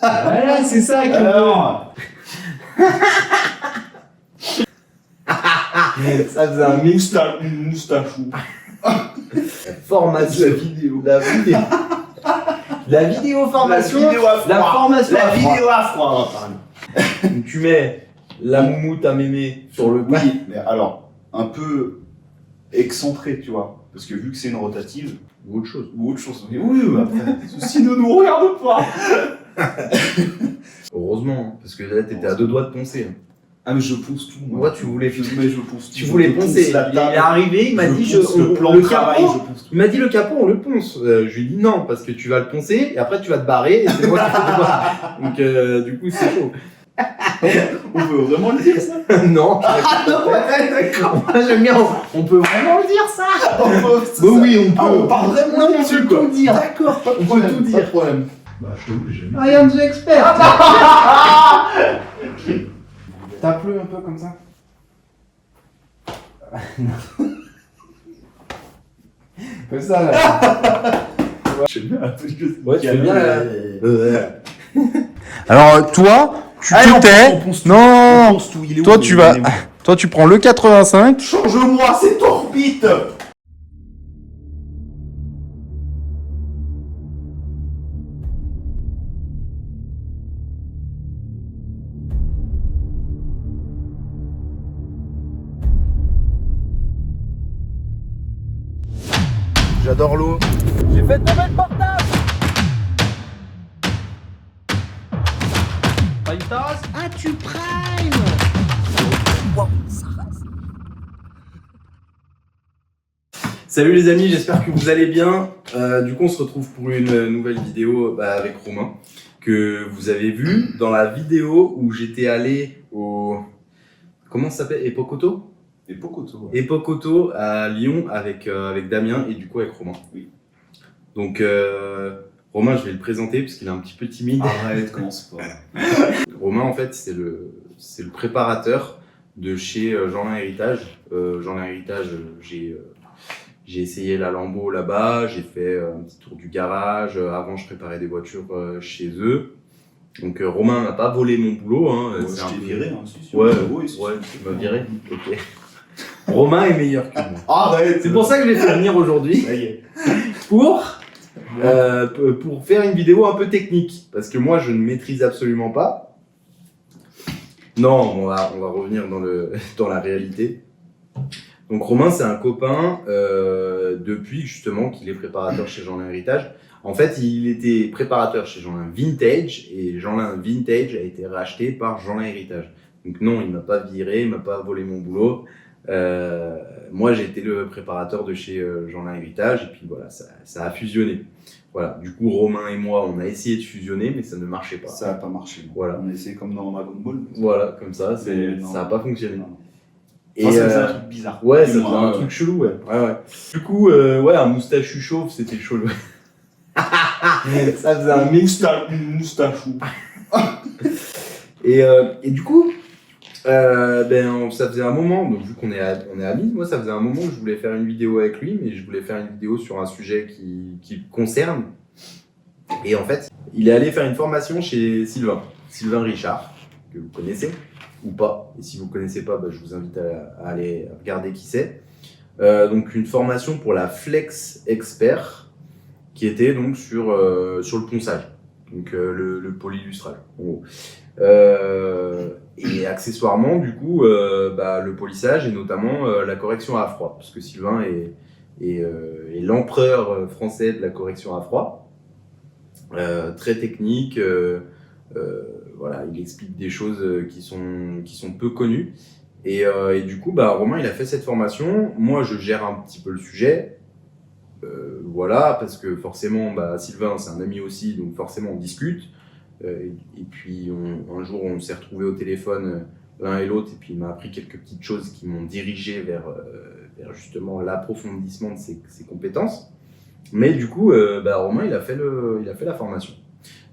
Voilà, c'est ça que Alors, ça faisait un mix. moustachou. Formation. La vidéo. La vidéo. La vidéo formation. La vidéo à froid. La formation. La à froid. vidéo à froid, on va parler. Donc, tu mets la moumoute à mémé sur le pas. Oui, mais alors, un peu excentré, tu vois. Parce que vu que c'est une rotative, Ou autre chose. ou autre chose. Mais oui, après, ceci ne nous regarde pas. Heureusement, hein, parce que là, t'étais à deux doigts de poncer. hein. Ah, mais je ponce tout, moi. Moi, tu voulais, Mais je ponce tout. tu voulais Je ponce poncer. la Il est table, arrivé, il m'a dit, ponce le plan le de travail, capot. je ponce tout. Il m'a dit le capot, on le ponce. Je lui ai dit non, parce que tu vas le poncer et après tu vas te barrer et c'est moi qui fais tout barrer. Donc du coup, c'est chaud. On peut vraiment le dire, ça? Non. Ah non, ouais, d'accord. Moi, j'aime bien. On peut vraiment le dire ça. Bah oui, on peut. Ah, on parle vraiment Non, on là-dessus, peut quoi. tout dire. D'accord, pas de On problème. peut tout Pas dire. de problème. Bah, je t'avoue que j'ai jamais. I am the expert. T'as plu un peu comme ça? Comme ça là. Je fais bien un peu de Ouais, tu fais bien la- Alors toi, tu Allez, te on tais. ponce tout. Non. On ponce tout. Il est Toi où, tu il vas, est où toi tu prends le 85. Change-moi cette orbite. J'adore l'eau. J'ai fait tomber le portable. Pas une tasse? Ah, tu primes. Salut les amis, j'espère que vous allez bien. Du coup, on se retrouve pour une nouvelle vidéo avec Romain que vous avez vu dans la vidéo où j'étais allé au... Comment ça s'appelle? Epocoto? Et Pocoto. Ouais. Epocoto à Lyon avec Damien et du coup avec Romain. Oui. Donc Romain, je vais le présenter parce qu'il est un petit peu timide. Arrête, commence pas. Romain, en fait, c'est le préparateur de chez Jeanlin Héritage. Jeanlin Héritage, j'ai essayé la Lambeau là-bas, j'ai fait un petit tour du garage. Avant, je préparais des voitures chez eux. Donc Romain n'a pas volé mon boulot. Hein, Ouais, c'est je un t'ai peu- viré, hein, si, si. Ouais, Oui, si, ouais, si. tu m'as viré. Ok. Romain est meilleur que moi. Arrête. C'est pour ça que je l'ai fait venir aujourd'hui. Ça y est. pour faire une vidéo un peu technique. Parce que moi, je ne maîtrise absolument pas. Non, on va revenir dans la réalité. Donc Romain, c'est un copain depuis justement qu'il est préparateur chez Jeanlin Héritage. En fait, il était préparateur chez Jeanlin Vintage et Jeanlin Vintage a été racheté par Jeanlin Héritage. Donc non, il m'a pas viré, il m'a pas volé mon boulot. Moi, j'ai été le préparateur de chez Jeanlin Héritage et puis voilà, ça a fusionné. Voilà. Du coup, Romain et moi, on a essayé de fusionner, mais ça ne marchait pas. Ça n'a pas marché. Non. Voilà. On a essayé comme dans Dragon Ball. Voilà, comme ça, Mais non. ça n'a pas fonctionné. Non. Et Enfin, ça faisait un truc bizarre. ouais, ça Dis-moi, faisait un truc chelou, ouais. Ouais. Du coup, ouais, un moustachu chauve, c'était chelou. Ça faisait un mix. Moustachou. Et du coup, ça faisait un moment, donc vu qu'on est amis, moi ça faisait un moment que je voulais faire une vidéo avec lui, mais je voulais faire une vidéo sur un sujet qui le concerne. Et en fait, il est allé faire une formation chez Sylvain Richard, que vous connaissez ou pas. Et si vous ne connaissez pas, je vous invite à aller regarder qui c'est. Donc une formation pour la Flex Expert, qui était donc sur le ponçage, donc le polylustrage en gros. Et accessoirement du coup le polissage et notamment la correction à froid, parce que Sylvain est l'empereur français de la correction à froid, très technique. Voilà, il explique des choses qui sont peu connues. Et du coup, Romain, il a fait cette formation. Moi, je gère un petit peu le sujet. Voilà, parce que forcément, Sylvain, c'est un ami aussi, donc forcément, on discute. Et puis, un jour, on s'est retrouvés au téléphone l'un et l'autre, et puis il m'a appris quelques petites choses qui m'ont dirigé vers justement l'approfondissement de ses compétences. Mais du coup, Romain, il a fait la formation.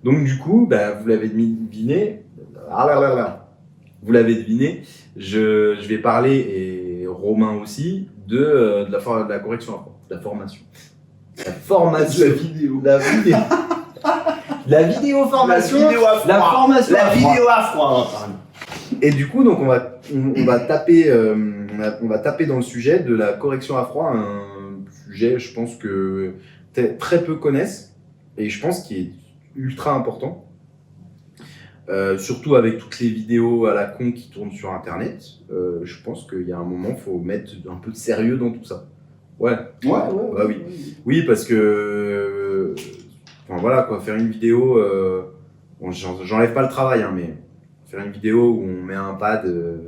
Donc du coup, vous l'avez deviné, je vais parler, et Romain aussi, de la correction à froid, de la formation. La formation. La vidéo. La vidéo. La vidéo formation. La vidéo à froid. La formation. La à froid. vidéo à froid, on va parler. Et du coup, donc on va taper, on va taper dans le sujet de la correction à froid, un sujet, je pense que très peu connaissent, et je pense qu'il est ultra important. Surtout avec toutes les vidéos à la con qui tournent sur Internet, je pense qu'il y a un moment, il faut mettre un peu de sérieux dans tout ça. Ouais. Bah oui. Oui, parce que, enfin voilà quoi, faire une vidéo, bon, j'enlève pas le travail, hein, mais faire une vidéo où on met un pad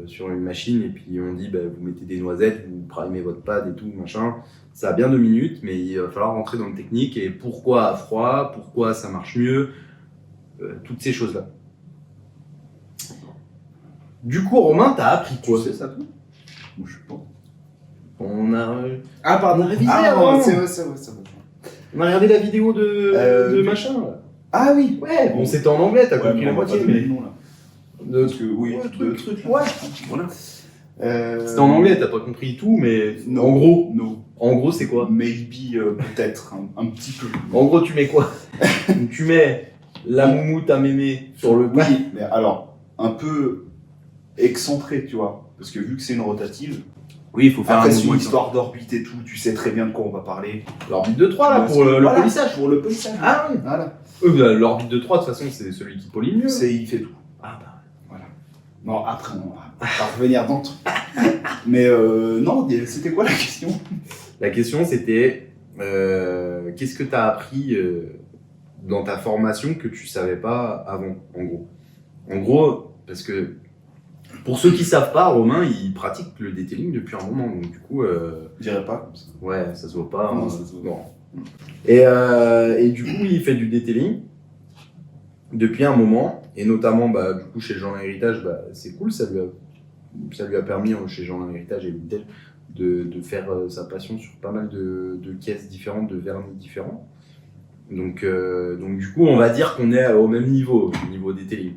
sur une machine et puis on dit, bah, vous mettez des noisettes, vous primez votre pad et tout, machin. Ça a bien 2 minutes, mais il va falloir rentrer dans le technique et pourquoi à froid, pourquoi ça marche mieux, toutes ces choses-là. Du coup, Romain, t'as appris quoi? Tu sais ça, toi? Moi, je sais pas. On a Ah, pardon. révisé avant. c'est vrai. On a regardé la vidéo de oui. machin là. Ah oui. Ouais, bon c'était en anglais, t'as compris la moitié, mais... Non, là. Parce que, oui, Ouais, deux truc, trucs. ouais. Voilà. C'était en anglais, t'as pas compris tout, mais Non. en gros c'est quoi? Maybe, peut-être, un petit peu. En gros tu mets quoi? Tu mets la moumoute à mémé sur le pad. Oui, mais alors, un peu excentré, tu vois. Parce que vu que c'est une rotative, Oui, il faut faire après, un c'est une mouvement. histoire d'orbite et tout, tu sais très bien de quoi on va parler. L'orbite de 3 là, Parce pour que, le voilà, polissage. Pour le polissage. Ah oui. Voilà. Bah, l'orbite de 3 de toute façon c'est celui qui polie le mieux. Il fait tout. Ah bah. Voilà. Non, après, on va revenir dans tout. Mais non, c'était quoi la question? La question c'était qu'est-ce que tu as appris dans ta formation que tu savais pas avant, en gros. En gros, parce que pour ceux qui savent pas, Romain il pratique le detailing depuis un moment, donc du coup, Je dirais pas comme ça. ouais, ça se voit pas. Non, hein. ça se voit. Non. Et du coup, il fait du detailing depuis un moment, et notamment, bah, du coup, chez Jean Héritage, bah, c'est cool, ça lui a permis chez Jean Héritage et Vintel de faire sa passion sur pas mal de caisses différentes, de vernis différents. Donc du coup, on va dire qu'on est au même niveau, au niveau detailing.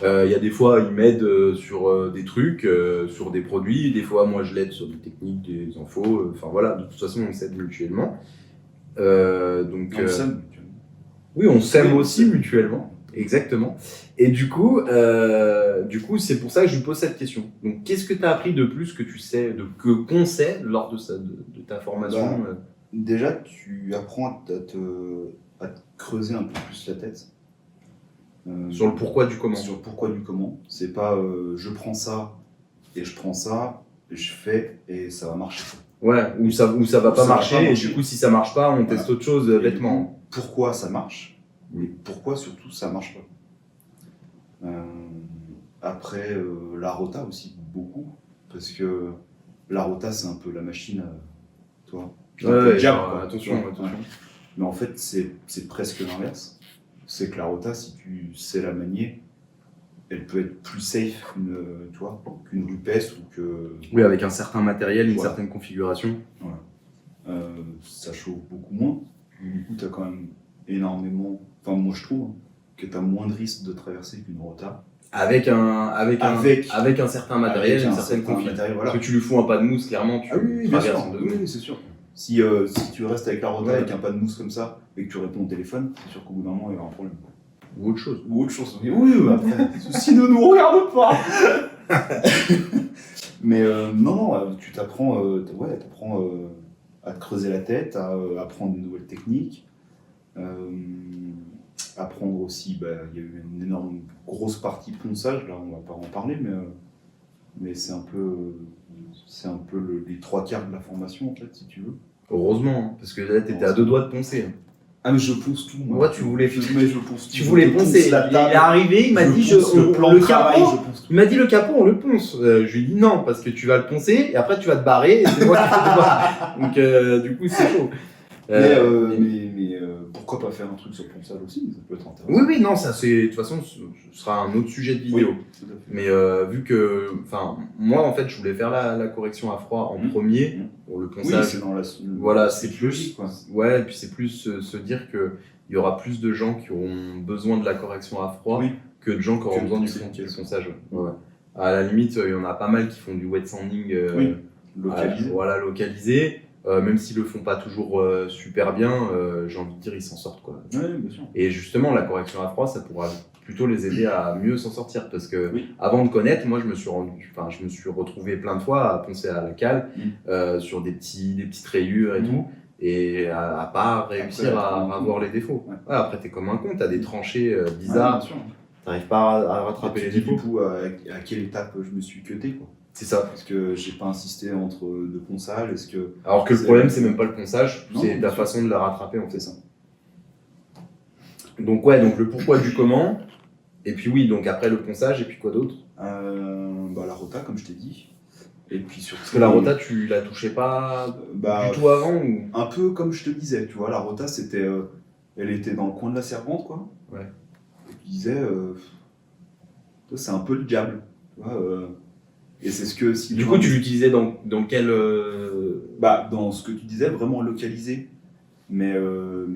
Il y a des fois, il m'aide sur des trucs, sur des produits, des fois, moi, je l'aide sur des techniques, des infos, enfin voilà, de toute façon, on s'aide mutuellement. On s'aime. Oui, on s'aime Oui, aussi mutuellement, exactement. Et du coup, c'est pour ça que je lui pose cette question. Donc, qu'est-ce que tu as appris de plus que tu sais, qu'on sait lors de ta formation Déjà, tu apprends à te creuser un peu plus la tête. sur le pourquoi du comment? Sur le pourquoi du comment. C'est pas je prends ça et je prends ça, je fais et ça va marcher. Ouais, ou ça va pas Ça va marcher, pas et marcher. du coup, si ça marche pas, on teste autre chose Et bêtement. du coup, pourquoi ça marche, mais pourquoi surtout ça marche pas. Après, la rota aussi, beaucoup, parce que la rota, c'est un peu la machine, toi. Un peu Ouais, jab, genre, quoi. attention. Ouais. Mais en fait, c'est presque l'inverse. C'est que la rota, si tu sais la manier, elle peut être plus safe qu'une rupesse ou que. Oui, avec un certain matériel, une Voilà. certaine configuration. Ça chauffe beaucoup moins. Du coup, tu as quand même énormément. Enfin, moi je trouve que tu as moins de risques de traverser qu'une rota. Avec un certain matériel, Avec une un certaine certain configuration. matériel, voilà. Parce que tu lui fous un pas de mousse, clairement, tu bien traverses sûr. en 2 secondes. Oui, c'est sûr. Si tu restes avec la rota, Ouais. avec un pas de mousse comme ça, et que tu réponds au téléphone, c'est sûr qu'au bout d'un moment, il y aura un problème. Ou autre chose. Ou autre chose. Oui, après, ceci ne nous regarde pas. Mais non, tu t'apprends à te creuser la tête, à apprendre de nouvelles techniques. Apprendre aussi, il y a eu une énorme grosse partie ponçage, là on va pas en parler, mais c'est un peu les 3/4 de la formation en fait, si tu veux. Heureusement, hein, parce que là, t'étais à 2 doigts de poncer. hein. Ah mais je ponce tout, moi. Ouais, tu voulais- je ponce tout. Tu voulais Je ponce poncer. la Il est table, arrivé, il m'a dit, ponce le plan de travail, capot. je ponce tout. Il m'a dit le capot, on le ponce. Je lui ai dit non, parce que tu vas le poncer et après tu vas te barrer et c'est moi qui fais tout. Donc du coup, c'est chaud. Mais pourquoi pas faire un truc sur le ponçage aussi, ça peut être intéressant. Oui, non, ça c'est. De toute façon, ce sera un autre sujet de vidéo. Oui, tout à fait. Mais vu que. Enfin, moi en fait, je voulais faire la correction à froid en premier pour le Oui, ponçage. c'est dans la. Voilà, c'est plus. logique, quoi. Ouais, et puis c'est plus se dire qu'il y aura plus de gens qui auront besoin de la correction à froid Oui. que de gens qui auront Que besoin du poncer. ponçage. Ouais. À la limite, il y en a pas mal qui font du wet sanding Oui. Localisé. voilà, localisé. même s'ils le font pas toujours super bien, j'ai envie de dire ils s'en sortent quoi. Ouais, bien sûr. Et justement la correction à froid ça pourra plutôt les aider à mieux s'en sortir parce que Oui. avant de connaître, moi je me suis retrouvé plein de fois à poncer à la cale sur des petites rayures et tout. Et à pas réussir à voir les défauts. Ouais. Ouais, après, t'es comme un con, t'as des tranchées Ouais, bizarres, bien sûr. t'arrives pas à rattraper les Et tu dis, du défauts. coup, à quelle étape je me suis cuté, quoi. C'est ça. Parce que j'ai pas insisté entre deux ponçales, est-ce que... Alors que le problème, c'est même pas le ponçage, Non, c'est bien ta sûr. façon de la rattraper, en C'est fait. ça. Donc, ouais, donc le pourquoi du comment. Et puis, oui, donc après le ponçage, et puis quoi d'autre? La rota, comme je t'ai dit. Et puis surtout... Parce que la rota, tu la touchais pas bah, du tout avant ou... un peu comme je te disais, tu vois, la rota, c'était... elle était dans le coin de la servante, quoi. Ouais. Et tu disais... c'est un peu le diable, tu vois. Et c'est ce que... Si Du coup, tu l'utilisais dans quel... dans ce que tu disais, vraiment localisé. Mais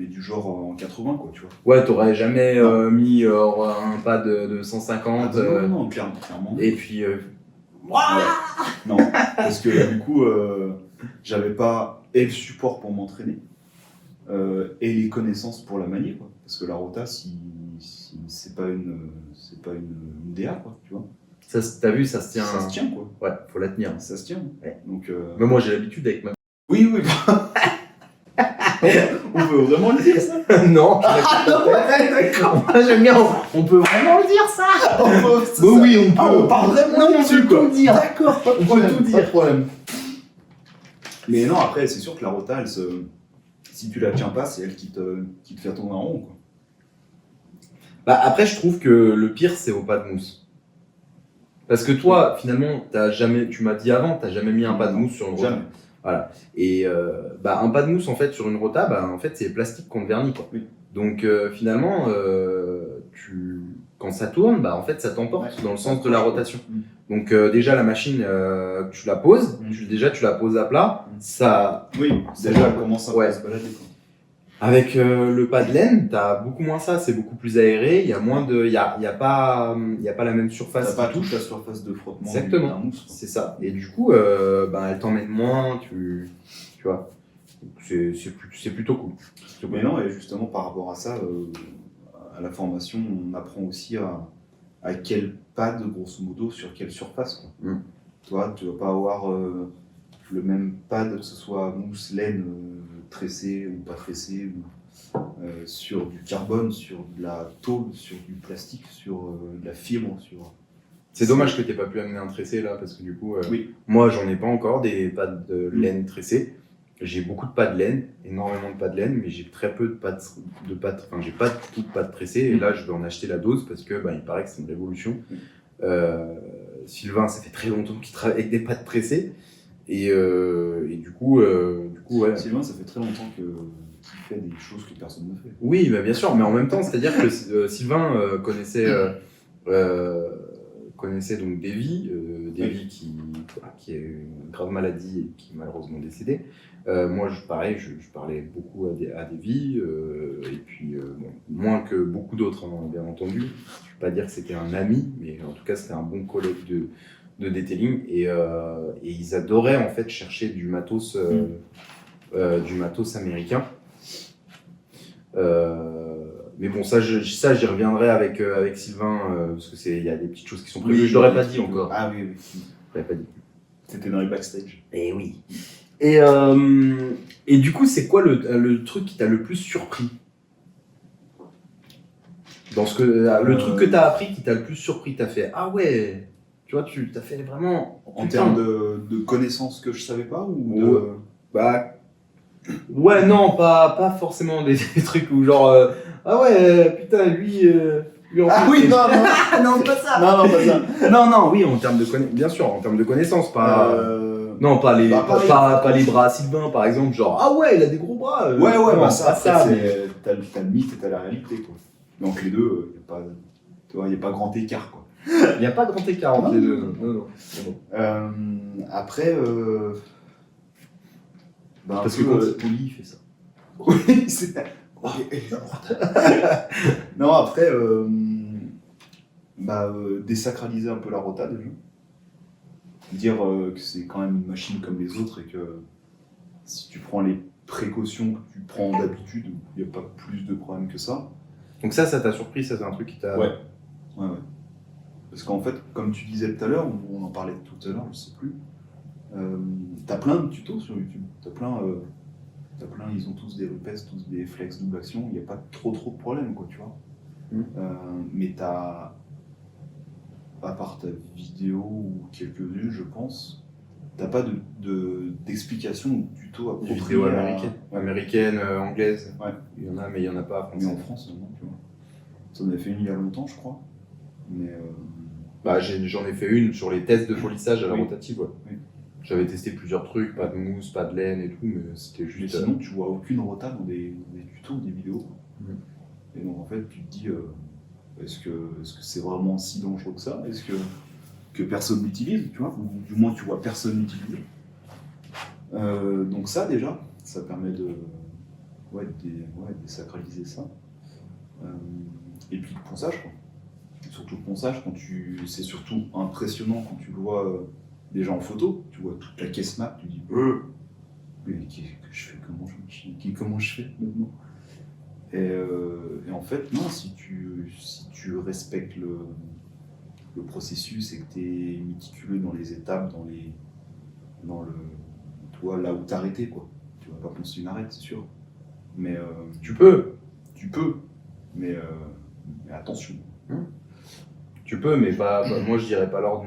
du genre en 80, quoi, tu vois. Ouais, t'aurais jamais mis un pad de 150. Non, clairement. Et puis... Ouais. Non, parce que du coup, j'avais pas et le support pour m'entraîner et les connaissances pour la manier, quoi. Parce que la rota, si c'est pas une DA, quoi, tu vois. Ça, t'as vu, ça se tient. Ça se tient, quoi. Ouais, faut la tenir. Ça se tient. Ouais. Donc. Mais moi, j'ai l'habitude avec ma. Oui. On peut vraiment le dire, ça. Non. D'accord. Moi, j'aime bien. On peut vraiment le dire ça. Oui, on peut. On parle vraiment dessus, quoi. Tout dire. D'accord, pas de problème. tout dire. Pas de problème. Mais non, après, c'est sûr que la rota, si tu la tiens pas, c'est elle qui te fait tourner en rond, quoi. Bah, après, je trouve que le pire, c'est au pas de mousse. Parce que toi, finalement, tu m'as dit avant, t'as jamais mis un pas de mousse sur une rota. Jamais. Voilà. Et un pas de mousse, en fait, sur une rota, en fait, c'est plastique contre vernis, quoi. Oui. Donc, finalement, quand ça tourne, en fait, ça t'emporte dans le sens de la rotation. Donc, déjà, la machine, tu la poses, tu la poses à plat, ça... Oui, déjà, elle commence à se balader, quoi. Avec le pas de laine, t'as beaucoup moins ça, c'est beaucoup plus aéré, il y a moins de... Il y a pas la même surface. T'as pas toute la surface de frottement. Exactement, d'un mousse, quoi. c'est ça. Et du coup, elle t'emmène moins, tu vois. C'est plutôt cool. Mais non, et justement, par rapport à ça, à la formation, on apprend aussi à quel pad, grosso modo, sur quelle surface, quoi. Toi, tu vas pas avoir le même pad, que ce soit mousse, laine, tressé ou pas tressé, sur du carbone, sur de la tôle, sur du plastique, sur de la fibre, sur... C'est dommage que t'aies pas pu amener un tressé là, parce que du coup, Oui. moi j'en ai pas encore des pads de laine tressés. J'ai beaucoup de pads de laine, énormément de pads de laine, mais j'ai très peu de pads, enfin j'ai pas tout de pads tressés, et là je vais en acheter la dose parce que il paraît que c'est une révolution. Sylvain, ça fait très longtemps qu'il travaille avec des pads tressés, et du coup, ouais. Sylvain, ça fait très longtemps qu'il fait des choses que personne ne fait. Oui, bien sûr, mais en même temps, c'est-à-dire que Sylvain connaissait donc Davy, qui a eu une grave maladie et qui est malheureusement décédé. Moi, je parlais beaucoup à Davy, et puis moins que beaucoup d'autres, hein, bien entendu. Je ne vais pas dire que c'était un ami, mais en tout cas, c'était un bon collègue de detailing, et ils adoraient en fait chercher du matos américain. Mais bon, ça j'y reviendrai avec Sylvain, parce que il y a des petites choses qui sont prévues. Je l'aurais pas dit encore. Ah oui. Je l'aurais pas dit. C'était dans les backstage. Et oui. Et du coup, c'est quoi le truc qui t'a le plus surpris dans le truc que t'as appris qui t'a le plus surpris? T'as fait ah ouais, tu vois, tu t'as fait vraiment. En termes de connaissances que je savais pas ou de... Ouais, non, pas forcément des trucs où genre ah ouais, putain, lui en Ah fait, oui, non, non, pas ça. Non, pas ça. Non, oui, en termes de bien sûr, en termes de connaissances, pas. Non, pas les bras à Sylvain, par exemple, genre ah ouais, il a des gros bras. Ouais, non, ça, mais... t'as le mythe et t'as la réalité, quoi. Donc les deux, il n'y a pas grand écart, quoi. Il n'y a pas grand écart entre les deux. Non. Après, parce que quand il polie, il fait ça. Oui, c'est... Non, après, désacraliser un peu la rota déjà. Dire que c'est quand même une machine comme les autres et que si tu prends les précautions que tu prends d'habitude, il n'y a pas plus de problème que ça. Donc ça t'a surpris, ça c'est un truc qui t'a... Ouais. Parce qu'en fait, comme tu disais tout à l'heure, ou on en parlait tout à l'heure, je sais plus, t'as plein de tutos sur YouTube. T'as plein, ils ont tous des repèses, tous des flex double action, il n'y a pas trop de problèmes, quoi, tu vois. Mais t'as, à part ta vidéo ou quelques-unes, je pense, t'as pas d'explication ou de tuto Des approprié. vidéos américaines, anglaises. Ouais. Il y en a, mais il n'y en a pas Mais français. en France, non, tu vois. Ça en a fait une il y a longtemps, je crois. Mais Bah, j'en ai fait une sur les tests de polissage à la Oui. rotative. Ouais. Oui. J'avais testé plusieurs trucs, pas de mousse, pas de laine et tout, mais c'était mais juste. sinon, tu vois aucune rota dans des tutos ou des vidéos. Mhm. Et donc, en fait, tu te dis, est-ce que c'est vraiment si dangereux que ça? Est-ce que personne l'utilise, tu vois? Ou du moins, tu vois personne l'utiliser. Donc ça, déjà, ça permet de désacraliser ça. Et puis le ponçage, quoi. Surtout le ponçage, c'est surtout impressionnant quand tu le vois déjà en photo, tu vois toute la caisse map, tu dis mais comment je fais maintenant? Et en fait, non, si tu respectes le processus et que tu es méticuleux dans les étapes, toi, là où t'arrêter, quoi. Tu vas pas poncer une arête, c'est sûr. Mais Tu peux, mais attention. tu peux, mais moi je dirais pas lors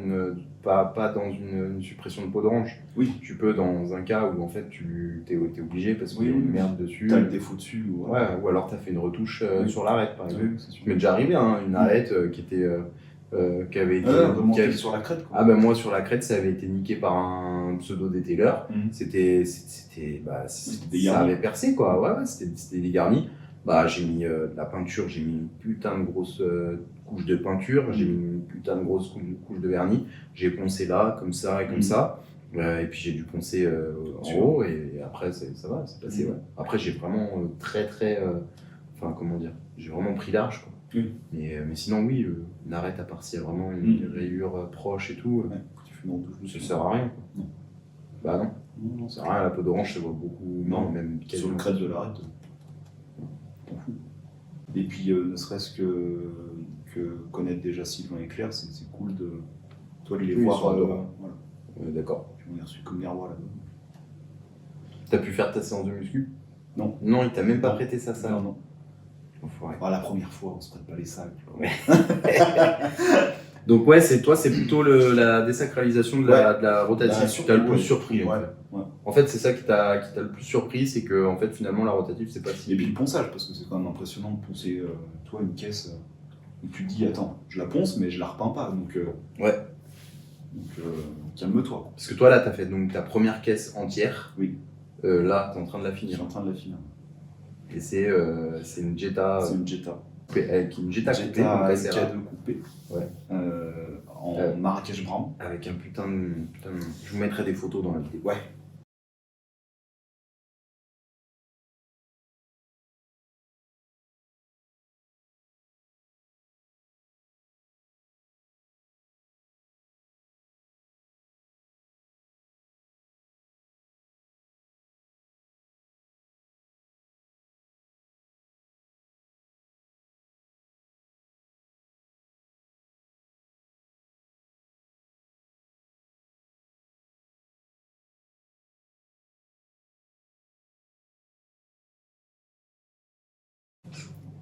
pas dans une suppression de peau d'orange. Oui. Tu peux dans un cas où en fait tu t'es obligé parce qu'il y a Oui, une oui. merde dessus. T'as le défaut dessus. Ouais, ou alors t'as fait une retouche Oui. sur l'arête par exemple. Oui, c'est sûr. Ça m'est déjà arrivé, hein, une arête qui avait été. Remonter sur la crête, quoi. Ah ben moi sur la crête ça avait été niqué par un pseudo détaileur. C'était des ça garnis. avait percé quoi. Ouais, c'était dégarni. Bah j'ai mis de la peinture, j'ai mis une putain de grosse couche de peinture, j'ai mis une putain de grosse couche de vernis, j'ai poncé là comme ça et comme ça. Et puis j'ai dû poncer en haut et après ça va, c'est passé. Ouais. Après j'ai vraiment enfin comment dire, j'ai vraiment pris large quoi. Mais sinon oui, une arête à part s'il y a vraiment une rayure proche et tout, Tu fais une retouche ça dessus. sert à rien quoi. Non. Bah non, Non, ça sert à rien, la peau d'orange ça vaut beaucoup, Non, même sur quasiment. le crête de l'arête. T'en fous. Et puis ne serait-ce que connaître déjà Sylvain et Claire, c'est cool de les Oui, voir. ils sont adorables. Voilà. D'accord. Puis on est reçu comme des rois là-bas. T'as pu faire ta séance de muscu? Non. Non, il t'a même pas Non. prêté sa salle. Non. Enfoiré. La première fois, on se prête pas les salles. Tu vois. Donc ouais, c'est plutôt la désacralisation de la rotative Bah, qui t'a le plus ouais. surpris. En Ouais, fait. ouais. En fait, c'est ça qui t'a le plus surpris, c'est que en fait finalement la rotative c'est pas si. Et puis le ponçage, parce que c'est quand même impressionnant de poncer toi une caisse où tu te dis attends, je la ponce mais je la repeins pas. Donc calme-toi. Parce que toi là t'as fait donc ta première caisse entière. Oui. Là t'es en train de la Je suis finir. en train de la finir. Et c'est une Jetta. C'est une Jetta. Avec une Jetta coupée, Jetta donc assez rare. K2 coupée. Ouais. En Marrakech Brown. Avec un putain de. Je vous mettrai des photos dans la vidéo. Ouais.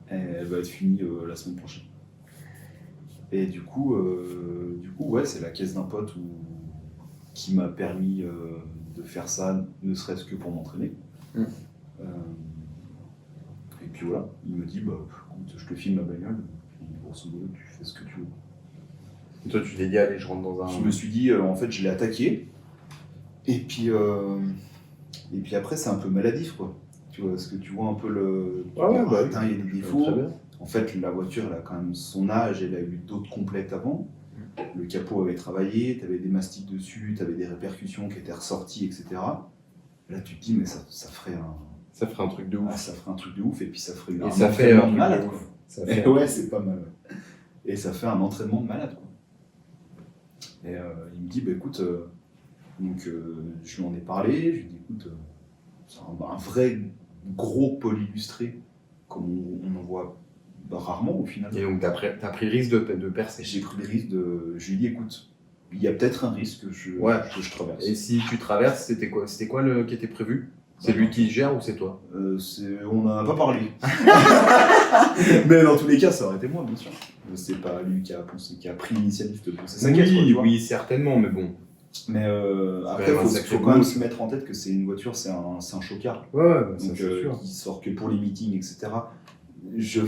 Elle va être finie la semaine prochaine. Et du coup ouais, c'est la caisse d'un pote qui m'a permis de faire ça, ne serait-ce que pour m'entraîner. Et puis voilà, il me dit bah écoute, je te filme ma bagnole, puis grosso modo tu fais ce que tu veux. Et toi tu t'es dit allez je rentre dans un. Je me suis dit en fait je l'ai attaqué. Et puis après c'est un peu maladif quoi. Tu vois, parce que tu vois un peu le. Ah ouais, bah putain, il y a des défauts. Très bien. En fait, la voiture, elle a quand même son âge, elle a eu d'autres complètes avant. Le capot avait travaillé, tu avais des mastiques dessus, tu avais des répercussions qui étaient ressorties, etc. Là, tu te dis, mais ça ferait un. Ça ferait un truc de ouf. Ah, ça ferait un truc de ouf, et puis ça ferait Et un ça fait un entraînement truc de malade, de quoi. ouf. Ça fait... Ouais, c'est pas mal. Ouais. Et ça fait un entraînement de malade, quoi. Et il me dit, bah écoute, donc je lui en ai parlé, je lui ai dit, écoute, un vrai gros polyillustré, comme on en voit rarement au final. Et donc, t'as pris le risque de percer. J'ai pris le risque de. Je lui ai dit, écoute, il y a peut-être un risque que je traverse. Et si tu traverses, c'était quoi qui était prévu? C'est lui qui gère ou c'est toi? On n'en a pas parlé. Mais dans tous les cas, ça aurait été moi, bien sûr. C'est pas lui qui a pris l'initiative de penser sa caisse, quoi, tu vois. Oui, certainement, mais bon. Mais après, quand même un il sacré faut quand même boulot. se mettre en tête que c'est une voiture, c'est un chocard. Ouais, bah, ça Donc, c'est sûr. qui sort que pour les meetings, etc. Je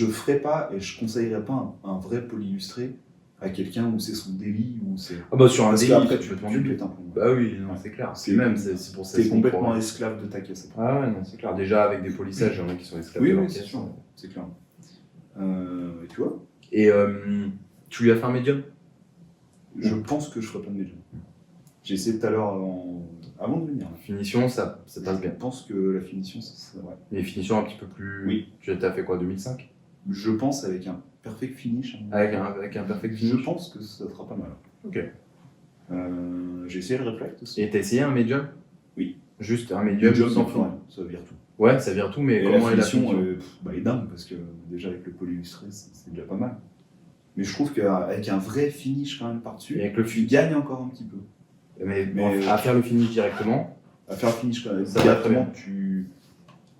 ferai pas et je conseillerais pas un vrai polyillustré à quelqu'un où c'est son délit, où c'est. Ah bah sur un Parce délit, qu'après, tu peux te tu vendre du pètes un plomb. Bah oui, non, c'est clair. C'est- C'est pour ça T'es que complètement esclave de ta caisse. après. Ah ouais, non, c'est clair. Déjà, avec des polissages, il y en a qui sont esclaves Oui, de leur oui, c'est caisse. sûr, c'est clair. Tu vois, Et tu lui as fait un médium? je pense que je ferai pas de médium. J'ai essayé tout à l'heure avant de venir. Là. Finition, ça passe bien. Je pense que la finition, ouais. Les finitions un petit peu plus. Oui. Tu as fait quoi, 2005? Je pense avec un perfect finish. Avec un perfect Je finish? pense que ça sera pas mal. Ok. J'ai essayé le reflect aussi. Et t'as essayé un médium? Oui. Juste un médium sans ouais, fin. ça vire tout. Ouais, ça vire tout, mais Et comment la est la finition finition? est dingue parce que déjà avec le polyillustré, c'est déjà pas mal. Mais je trouve qu'avec un vrai finish quand même par-dessus, Et avec le tu gagnes encore un petit peu. Mais Mais- à faire le finish directement, À faire le finish quand même, Ça va très directement,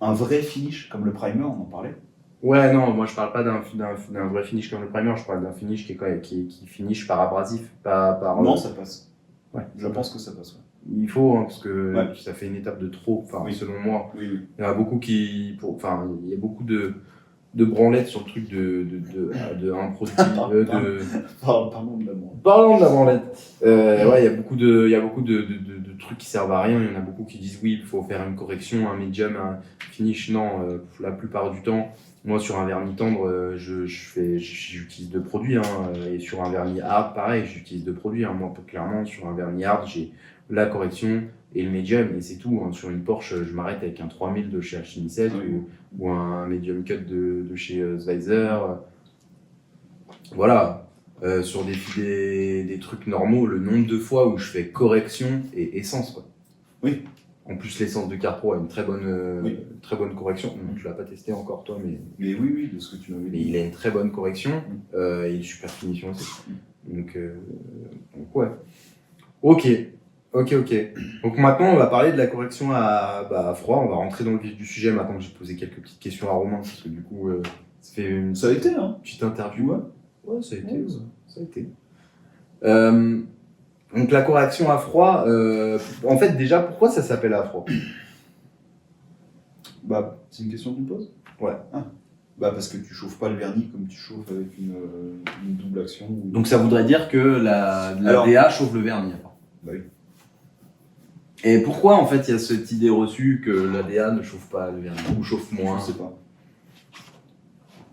un vrai finish comme le primer, on en parlait. ouais, non, moi je parle pas d'un vrai finish comme le primer, je parle d'un finish qui finish par abrasif, pas par. Non, ça passe. Ouais, Je pense que ça passe. Ouais. il faut, hein, parce que Ouais. ça fait une étape de trop, enfin, Oui. selon moi. Oui, oui. Il y en a beaucoup il y a beaucoup de branlettes sur le truc de un produit. Pardon de l'amour. Parlons de la branlette. Ouais, il y a beaucoup de trucs qui servent à rien. Il y en a beaucoup qui disent oui, il faut faire une correction, un medium, un finish. Non, la plupart du temps, moi sur un vernis tendre, j'utilise deux produits. Hein, et sur un vernis hard, pareil, j'utilise deux produits. Hein. Moi, clairement, sur un vernis hard, j'ai la correction et le medium, et c'est tout. Hein. Sur une Porsche, je m'arrête avec un 3000 de chez Alchemy Oui. ou un medium cut de chez Schweizer. Voilà. Sur des trucs normaux, le nombre de fois où je fais correction et essence, quoi. Oui. En plus, l'essence de Carpro a une très bonne, Oui. très bonne correction. Tu l'as pas testé encore, toi, mais Mais oui, de ce que tu m'avais mais dit. il a une très bonne correction et une super finition aussi. Donc ouais. Ok. Donc maintenant, on va parler de la correction à froid. On va rentrer dans le vif du sujet maintenant que j'ai posé quelques petites questions à Romain, parce que du coup, ça fait une Ça a été, hein. petite interview. Ouais. Ouais, ça a été. Ouais, Ouais, ça a été. Donc la correction à froid, en fait déjà, pourquoi ça s'appelle à froid? Bah, c'est une question que tu me poses? Ouais. Ah. Bah, parce que tu chauffes pas le vernis comme tu chauffes avec une double action. Ou... Donc ça voudrait dire que la Alors- DA chauffe le vernis. Bah oui. Et pourquoi en fait il y a cette idée reçue que la DA ne chauffe pas le vernis ou chauffe moins? Je sais pas.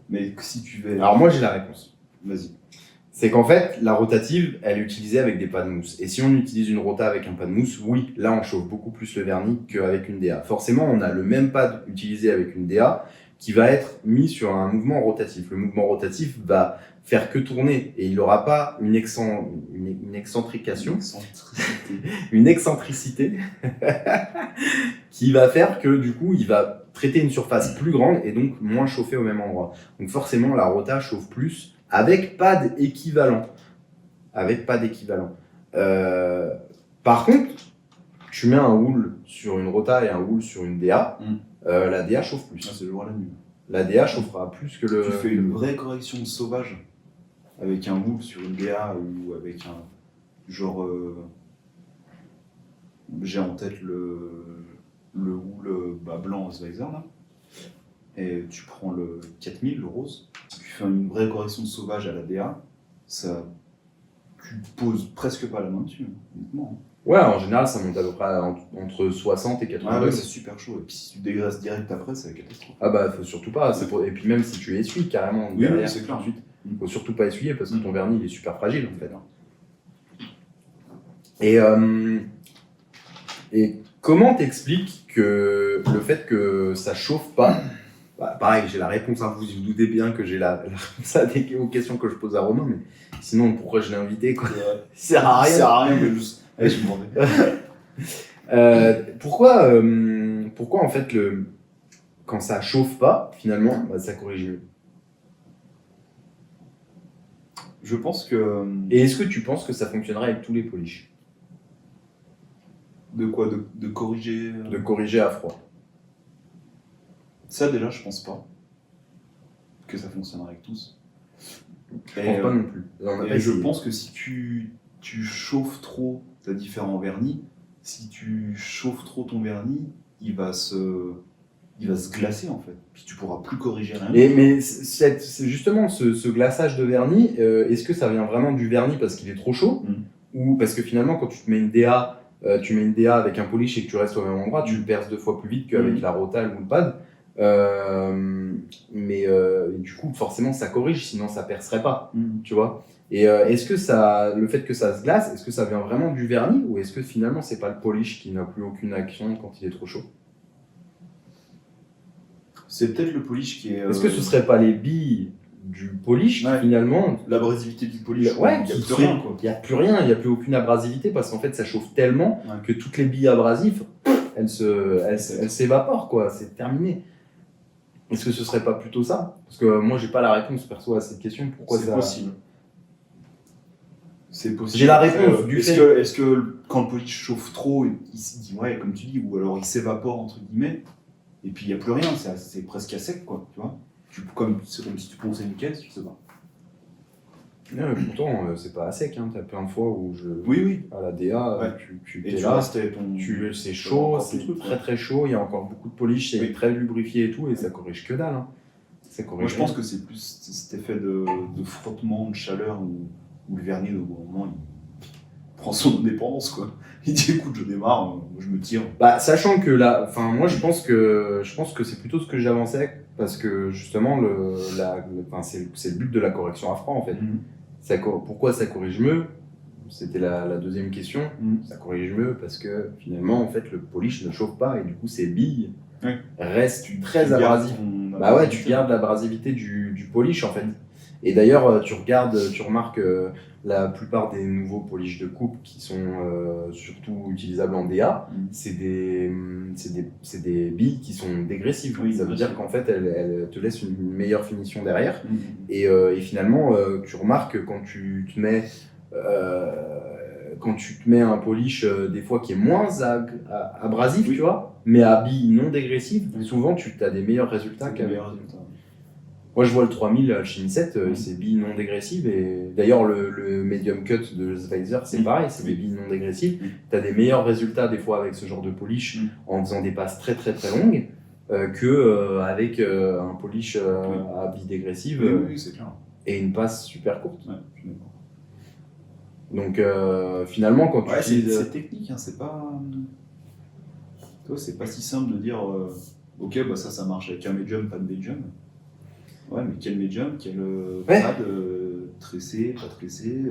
Mais si tu veux. Alors moi j'ai la réponse. Vas-y. C'est qu'en fait la rotative elle est utilisée avec des pads de mousse. Et si on utilise une rota avec un pad de mousse, oui, là on chauffe beaucoup plus le vernis qu'avec une DA. Forcément on a le même pad utilisé avec une DA qui va être mis sur un mouvement rotatif. Le mouvement rotatif va faire que tourner et il n'aura pas une excentrication, une excentricité qui va faire que du coup il va traiter une surface plus grande et donc moins chauffer au même endroit. Donc forcément la rota chauffe plus avec pad équivalent. Par contre, tu mets un wool sur une rota et un wool sur une DA, la DA chauffe plus. Ah, c'est le jour à la nuit. La DA chauffera plus que le... Tu fais une vraie correction de sauvage avec un wool sur une DA ou avec un genre j'ai en tête le wool blanc Schweizer là et tu prends le 4000 le rose, tu fais une vraie correction de sauvage à la DA, ça tu poses presque pas la main dessus honnêtement. Ouais, en général, ça monte à peu près entre 60 et 80 Ah ouais, degrés. c'est super chaud et puis si tu dégraisses direct après c'est la catastrophe. Ah bah, faut surtout pas. Et puis même si tu essuies carrément Oui, derrière, oui, c'est clair. tout de suite, faut surtout pas essuyer parce que ton vernis il est super fragile en fait. Et comment t'expliques que le fait que ça chauffe pas, bah, pareil, j'ai la réponse, hein, vous vous doutez bien que j'ai la réponse aux questions que je pose à Romain, mais sinon pourquoi je l'ai invité quoi? Ça sert à rien. mais juste. Allez, je me demandais. Pourquoi pourquoi en fait, quand ça chauffe pas, finalement, bah, ça corrige mieux. Je pense que... Et est-ce que tu penses que ça fonctionnerait avec tous les polish? De quoi? De corriger... De corriger à froid? Ça, déjà, je pense pas que ça fonctionnera avec tous. Je pense pas non plus. On a pas Et je essayé. pense que si tu chauffes trop, tu as différents vernis, si tu chauffes trop ton vernis, il va se glacer en fait. Puis tu pourras plus corriger rien. Mais c'est justement ce glaçage de vernis, est-ce que ça vient vraiment du vernis parce qu'il est trop chaud ou parce que finalement quand tu te mets une DA, tu mets une DA avec un polish et que tu restes au même endroit, tu le perces 2 fois plus vite qu'avec la rotale ou le pad. Mais du coup forcément ça corrige, sinon ça percerait pas, tu vois. Et est-ce que le fait que ça se glace, est-ce que ça vient vraiment du vernis ou est-ce que finalement c'est pas le polish qui n'a plus aucune action quand il est trop chaud? C'est peut-être le polish qui est... Est-ce que ce serait pas les billes du polish qui finalement... L'abrasivité du polish, Ouais, il n'y a plus rien quoi. Il n'y a plus rien, il n'y a plus aucune abrasivité parce qu'en fait ça chauffe tellement que toutes les billes abrasives, elles s'évaporent quoi, c'est terminé. Est-ce que ce serait pas plutôt ça? Parce que moi j'ai pas la réponse perso à cette question, pourquoi c'est ça... possible. C'est possible. J'ai la réponse du fait... Est-ce que quand le polish chauffe trop, il se dit ouais comme tu dis, ou alors il s'évapore entre guillemets, et puis il n'y a plus rien, c'est presque à sec quoi, tu vois. C'est comme si tu ponçais une caisse, tu sais pas. Non, mais pourtant c'est pas à sec, hein. T'as plein de fois où Oui. à la DA, Ouais. tu Et es tu là, restes avec ton... c'est chaud, encore c'est plus de trucs, très très chaud, il y a encore beaucoup de polish, c'est très lubrifié et tout, et ça corrige que dalle. Hein. Ça corrige Moi je pense que c'est plus cet effet de frottement, de chaleur, où le vernis au bout d'un moment il prend son indépendance quoi. Il dit écoute je démarre, moi je me tire. Bah, sachant que là, enfin moi je pense que c'est plutôt ce que j'avançais parce que justement c'est le but de la correction à froid en fait. Pourquoi ça corrige mieux? C'était la deuxième question. Ça corrige mieux parce que finalement en fait le polish ne chauffe pas et du coup ces billes restent très abrasives. Bah ouais, tu gardes l'abrasivité du polish en fait. Et d'ailleurs, tu remarques la plupart des nouveaux polish de coupe qui sont surtout utilisables en DA, c'est des billes qui sont dégressives. Ça veut dire qu'en fait, elles te laissent une meilleure finition derrière. Et finalement, tu remarques quand tu te mets un polish des fois qui est moins abrasif, tu vois, mais à billes non dégressives, souvent tu as des meilleurs résultats qu'avec. Moi, je vois le 3000 Alchemy 7, c'est billes non dégressives. Et d'ailleurs, le medium cut de Schweizer, c'est pareil, c'est des billes non dégressives. Tu as des meilleurs résultats des fois avec ce genre de polish en faisant des passes très très très longues qu'avec un polish à billes dégressives oui, c'est clair. Et une passe super courte. Ouais, je suis d'accord. Donc finalement, quand tu utilises... c'est technique, hein, c'est pas... Toi, c'est pas si simple de dire ok, bah ça marche avec un medium, pas de medium. Ouais, mais quel médium, quel pad, tressé, pas tressé,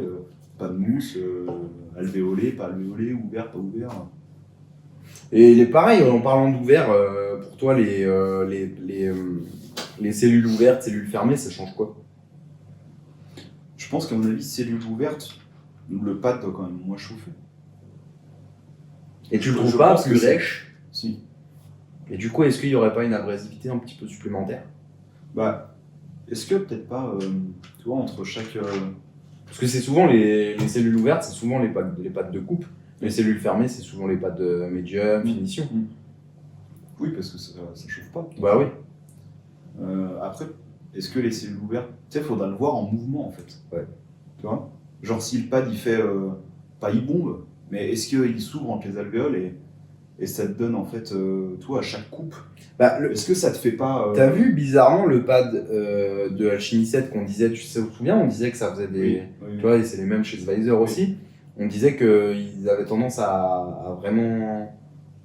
pas de mousse, alvéolé, pas alvéolé, ouvert, pas ouvert. Et pareil, en parlant d'ouvert, pour toi, les cellules ouvertes, cellules fermées, ça change quoi? Je pense qu'à mon avis, cellules ouvertes, le pad doit quand même moins chauffer. Et tu le trouves pas plus rêche? Si. Et du coup, est-ce qu'il n'y aurait pas une abrasivité un petit peu supplémentaire? Bah, est-ce que peut-être pas, tu vois, entre chaque... Parce que c'est souvent les cellules ouvertes, c'est souvent les pads de coupe. Les cellules fermées, c'est souvent les pads de médium, finition. Oui, parce que ça chauffe pas. Bah oui. Après, est-ce que les cellules ouvertes, tu sais, il faudra le voir en mouvement en fait. Ouais. Tu vois? Genre si le pad il fait, pas il bombe, mais est-ce qu'il s'ouvre entre les alvéoles et ça te donne en fait, toi à chaque coupe. Bah, est-ce que ça te fait pas... T'as vu bizarrement le pad de Alchemy 7 qu'on disait, tu te souviens, on disait que ça faisait des... Oui. Tu vois, et c'est les mêmes chez Schweizer aussi. On disait qu'ils avaient tendance à vraiment...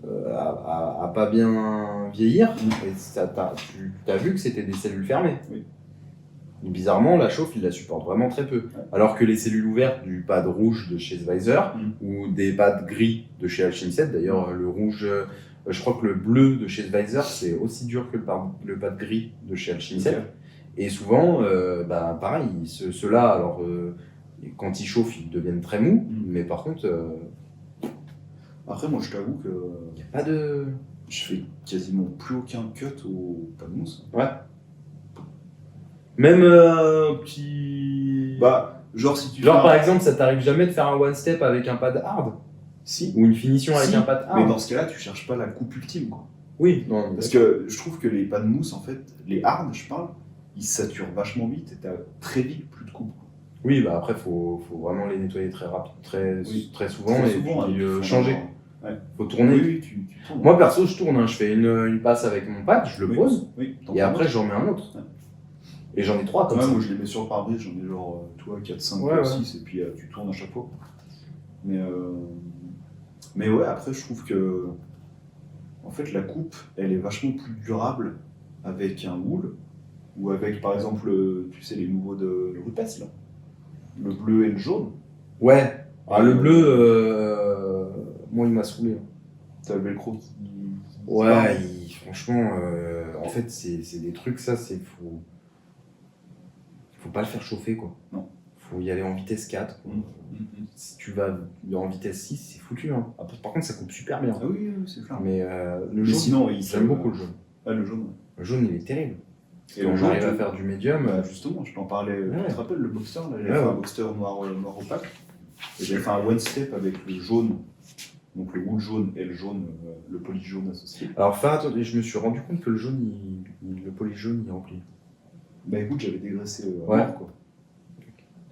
à pas bien vieillir. Et tu as vu que c'était des cellules fermées. Oui. Et bizarrement, la chauffe, il la supporte vraiment très peu. Ouais. Alors que les cellules ouvertes du pad rouge de chez Schweizer ou des pads gris de chez Alchemy 7, d'ailleurs le rouge... je crois que le bleu de chez Schweizer, c'est aussi dur que le pad gris de chez Alchemy 7. Et souvent, pareil, ceux-là, alors, quand ils chauffent, ils deviennent très mous. Mais par contre... Après, moi, je t'avoue que... Y a pas de... Je fais quasiment plus aucun cut au pas de mousse. Ouais. Même petit. Bah, genre si tu Genre fais par exemple, ça t'arrive jamais de faire un one step avec un pad hard Si. ou une finition avec Si, un pad hard. mais dans ce cas-là, tu cherches pas la coupe ultime, quoi. Oui, non. Parce que je trouve que les pas de mousse, en fait, les hard, je parle, ils saturent vachement vite et t'as très vite plus de coupe. Oui, bah après, faut vraiment les nettoyer très rapide, Oui. très souvent Très et souvent, puis, il faut changer. avoir- Ouais. Faut tourner. Oui, tu tournes. Moi perso, je tourne. Hein. Je fais une passe avec mon pad, je le Oui. pose Oui, t'en et prends après un. j'en mets un autre. Ouais. Et j'en ai 3 comme Ouais, ça. moi je les mets sur le pare-brise, j'en ai genre, toi, 4, 5, Ouais, 6, et puis tu tournes à chaque fois. Mais ouais, après, je trouve que en fait, la coupe, elle est vachement plus durable avec un wool ou avec, par exemple, tu sais, les nouveaux de Rupes, là. Le bleu et le jaune. Ouais. Ah, le bleu, moi il m'a saoulé. Hein. T'as le velcro qui. Ouais, franchement, en fait, c'est des trucs, ça, faut pas le faire chauffer, quoi. Non. Faut y aller en vitesse 4. Quoi. Si tu vas en vitesse 6, c'est foutu. Hein. Après, par contre, ça coupe super bien. Ah oui, c'est clair. Mais le Mais jaune, sinon, j'aime beaucoup le jaune. Ah, le jaune. Le jaune, il est terrible. Et Quand le on jaune, arrive à tu- faire du médium, Bah, justement, je t'en parlais. Ouais. Tu te rappelles le boxer là, j'avais Ouais, fait un ouais. boxer noir opaque. Et j'avais fait un one step avec le jaune, donc le wool jaune et le jaune, le poly jaune associé. alors fais attention, je me suis rendu compte que le jaune, le poly jaune, il remplit. Bah écoute, j'avais dégraissé Ouais. noir quoi.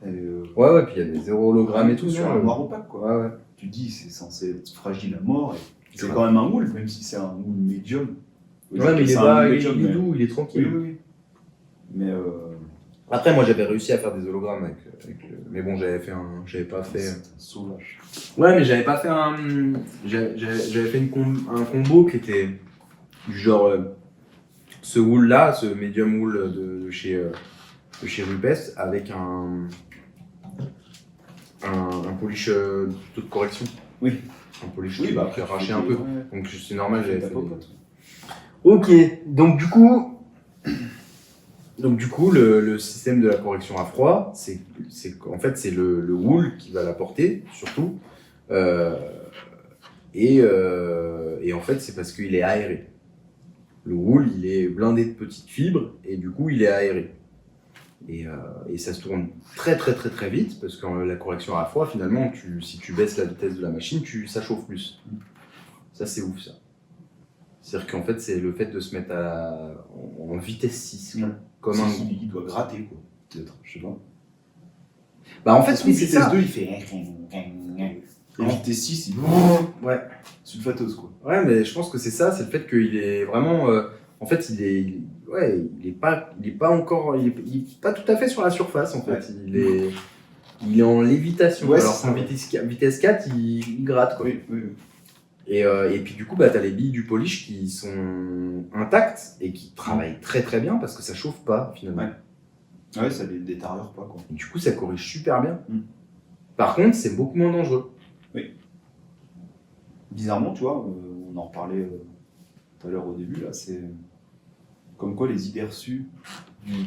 Et, Ouais, puis il y a des 0 hologrammes et tout sur sur un noir opaque quoi. Ouais. Tu te dis c'est censé être fragile à mort. Et c'est Ouais. quand même un wool, même si c'est un wool médium. Ouais, mais il est, C'est un pas, wool il médium, est mais- doux, il est Oui, tranquille. oui, oui. Mais Après, moi, j'avais réussi à faire des hologrammes avec le... Mais bon, j'avais pas fait... c'est un sauvage. Ouais, mais j'avais pas fait j'avais fait un combo qui était du genre... ce wool-là, ce medium wool de chez Rupes, avec un polish de correction. Oui. Un polish Oui, qui bah après, arrachait tu un fais- peu. ouais. Donc c'est normal, j'avais Ta fait... popote. Ok, donc du coup, le système de la correction à froid, en fait c'est le wool qui va la porter surtout, et en fait c'est parce qu'il est aéré. Le wool il est blindé de petites fibres et du coup il est aéré. Et ça se tourne très très très très vite parce que la correction à froid finalement, si tu baisses la vitesse de la machine, ça chauffe plus. Ça c'est ouf ça. C'est-à-dire qu'en fait, c'est le fait de se mettre en vitesse 6. Ouais. Comme C'est un... qu'il doit gratter, quoi. Peut-être, je sais pas. Bah en fait, oui, c'est vitesse ça. 2, il fait. Et vitesse 6, il. Ouais. Sulfateuse, quoi. Ouais, mais je pense que c'est ça, c'est le fait qu'il est vraiment... en fait, il est pas encore... Il est pas tout à fait sur la surface, en fait. Ouais. Il est en lévitation. Ouais, alors c'est ça, qu'en ouais. vitesse 4, il gratte, quoi. Oui. Et puis du coup, bah, tu as les billes du polish qui sont intactes et qui travaillent très très bien parce que ça chauffe pas finalement. Ouais, ça les détériore pas, quoi. Et du coup, ça corrige super bien. Mm. Par contre, c'est beaucoup moins dangereux. Bizarrement, tu vois, on en reparlait tout à l'heure au début, là, c'est. Comme quoi les idées reçues.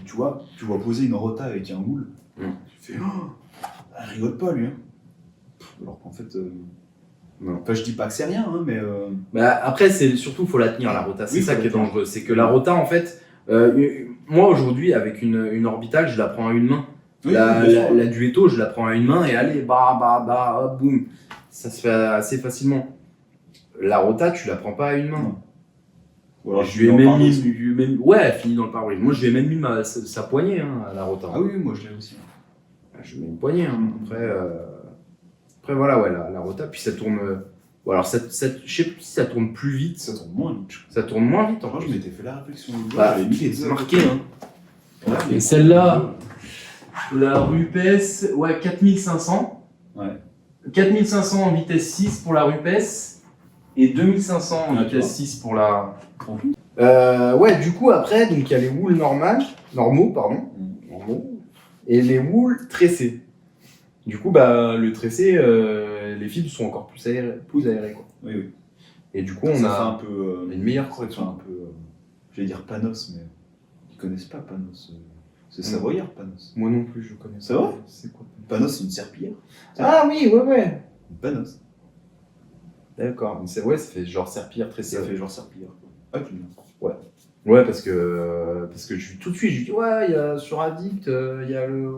Tu vois poser une rota avec un moule, Mm. tu fais. Oh, elle rigole pas, lui, hein. Alors qu'en fait. Non. Enfin, je dis pas que c'est rien, hein, mais. Bah, après, c'est surtout, faut la tenir la rota. C'est Oui, ça faut qui est la tenir. dangereux. C'est que la rota, en fait, moi aujourd'hui, avec une orbitale, je la prends à une main. Oui, la bien sûr. duetto, je la prends à une main et allez, hop, boum. Ça se fait assez facilement. La rota, tu la prends pas à une main. Non. Ou alors, Je lui ai même mis, ouais, elle finit dans le pare-brise. Moi, je lui ai même mis sa poignée hein, à la rota. Ah oui, moi je l'ai aussi. Je mets une poignée. Hein. Après, voilà, ouais, la rota. Puis ça tourne. Bon, alors, je sais plus si ça tourne plus vite. Ça tourne moins vite. Ça tourne moins vite en Moi, je plus. m'étais fait la réflexion. Bah, j'avais mis les c'est deux. marqué. Hein. Ouais, Et mais- celle-là, la Rupes, ouais, 4500. Ouais. 4500 en vitesse 6 pour la Rupes et 2500 en Ah, tu vois. vitesse 6 pour la. Ouais, du coup, après, donc il y a les wools normaux, et les wools tressés. Du coup, bah, le tressé, les fibres sont encore plus aérées, quoi. Oui. Et du coup, on Ça fait a un peu. une meilleure Ça fait correction. un peu. J'allais dire Panos, mais. Ils connaissent pas Panos. C'est savoyard, Panos. Moi non plus, je connais. C'est vrai C'est quoi Panos, c'est une serpillière. Ah oui, ouais. Une Panos. D'accord. Mais ouais, ça fait genre serpillère tressé. Ça fait genre serpillère. Ah, tu me Ouais, parce que tout de suite, je dis, ouais, il y a, sur Addict, il y a le...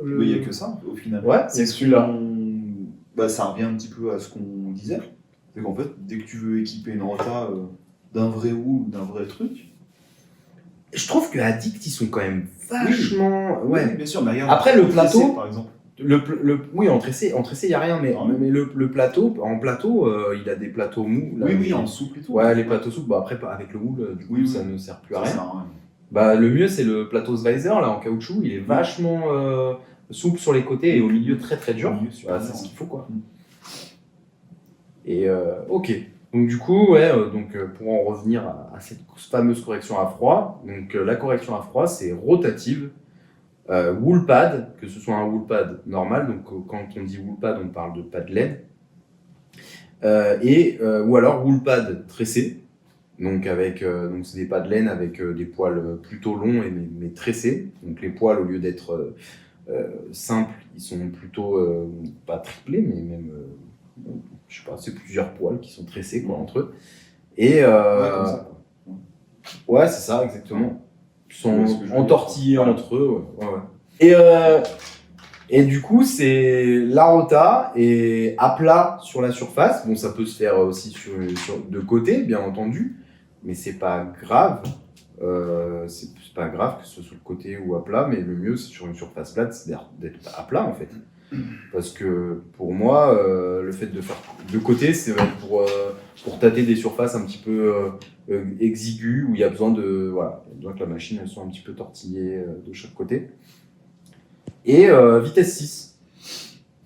Mais il n'y a que ça, au final. Ouais, C'est c'est celui-là. Bah, ça revient un petit peu à ce qu'on disait. C'est qu'en fait, dès que tu veux équiper une rota d'un vrai wool ou d'un vrai truc. Je trouve que Addict, ils sont quand même vachement... Oui, Ouais. bien sûr, mais regarde. Après, le Tressé, plateau... par exemple. Oui, en tressé, il n'y a rien, mais, Non. mais le plateau, en plateau, il a des plateaux mous. Là, Oui, en souple et tout. Ouais, les plateaux souples, bah après, avec le wool, du coup, Oui, ça oui. ne sert plus à Ça rien. sert à rien. Bah, le mieux, c'est le plateau Svisor, là, en caoutchouc. Il est vachement souple sur les côtés et au milieu très très dur. Au milieu, super C'est dur, ce qu'il faut, quoi. Mm. Et ok. Donc, du coup, ouais, pour en revenir à cette fameuse correction à froid, donc la correction à froid, c'est rotative. Wool pad, que ce soit un wool pad normal, donc quand on dit wool pad, on parle de pad laine, ou alors wool pad tressé, donc c'est des pads de laine avec des poils plutôt longs mais tressés, donc les poils au lieu d'être simples, ils sont plutôt pas triplés mais même je sais pas, c'est plusieurs poils qui sont tressés quoi entre eux et Ouais, comme ça, quoi. ouais, c'est ça exactement. Ils sont Ouais, ce que je veux entortillés dire. entre eux. Et du coup, c'est la rota et à plat sur la surface. Bon, ça peut se faire aussi de côté, bien entendu, mais c'est pas grave. C'est pas grave que ce soit sur le côté ou à plat, mais le mieux, c'est sur une surface plate, c'est d'être à plat en fait. Parce que pour moi, le fait de faire de côté, c'est pour tâter des surfaces un petit peu exiguës où il y a besoin que la machine elle soit un petit peu tortillée de chaque côté. Et vitesse 6,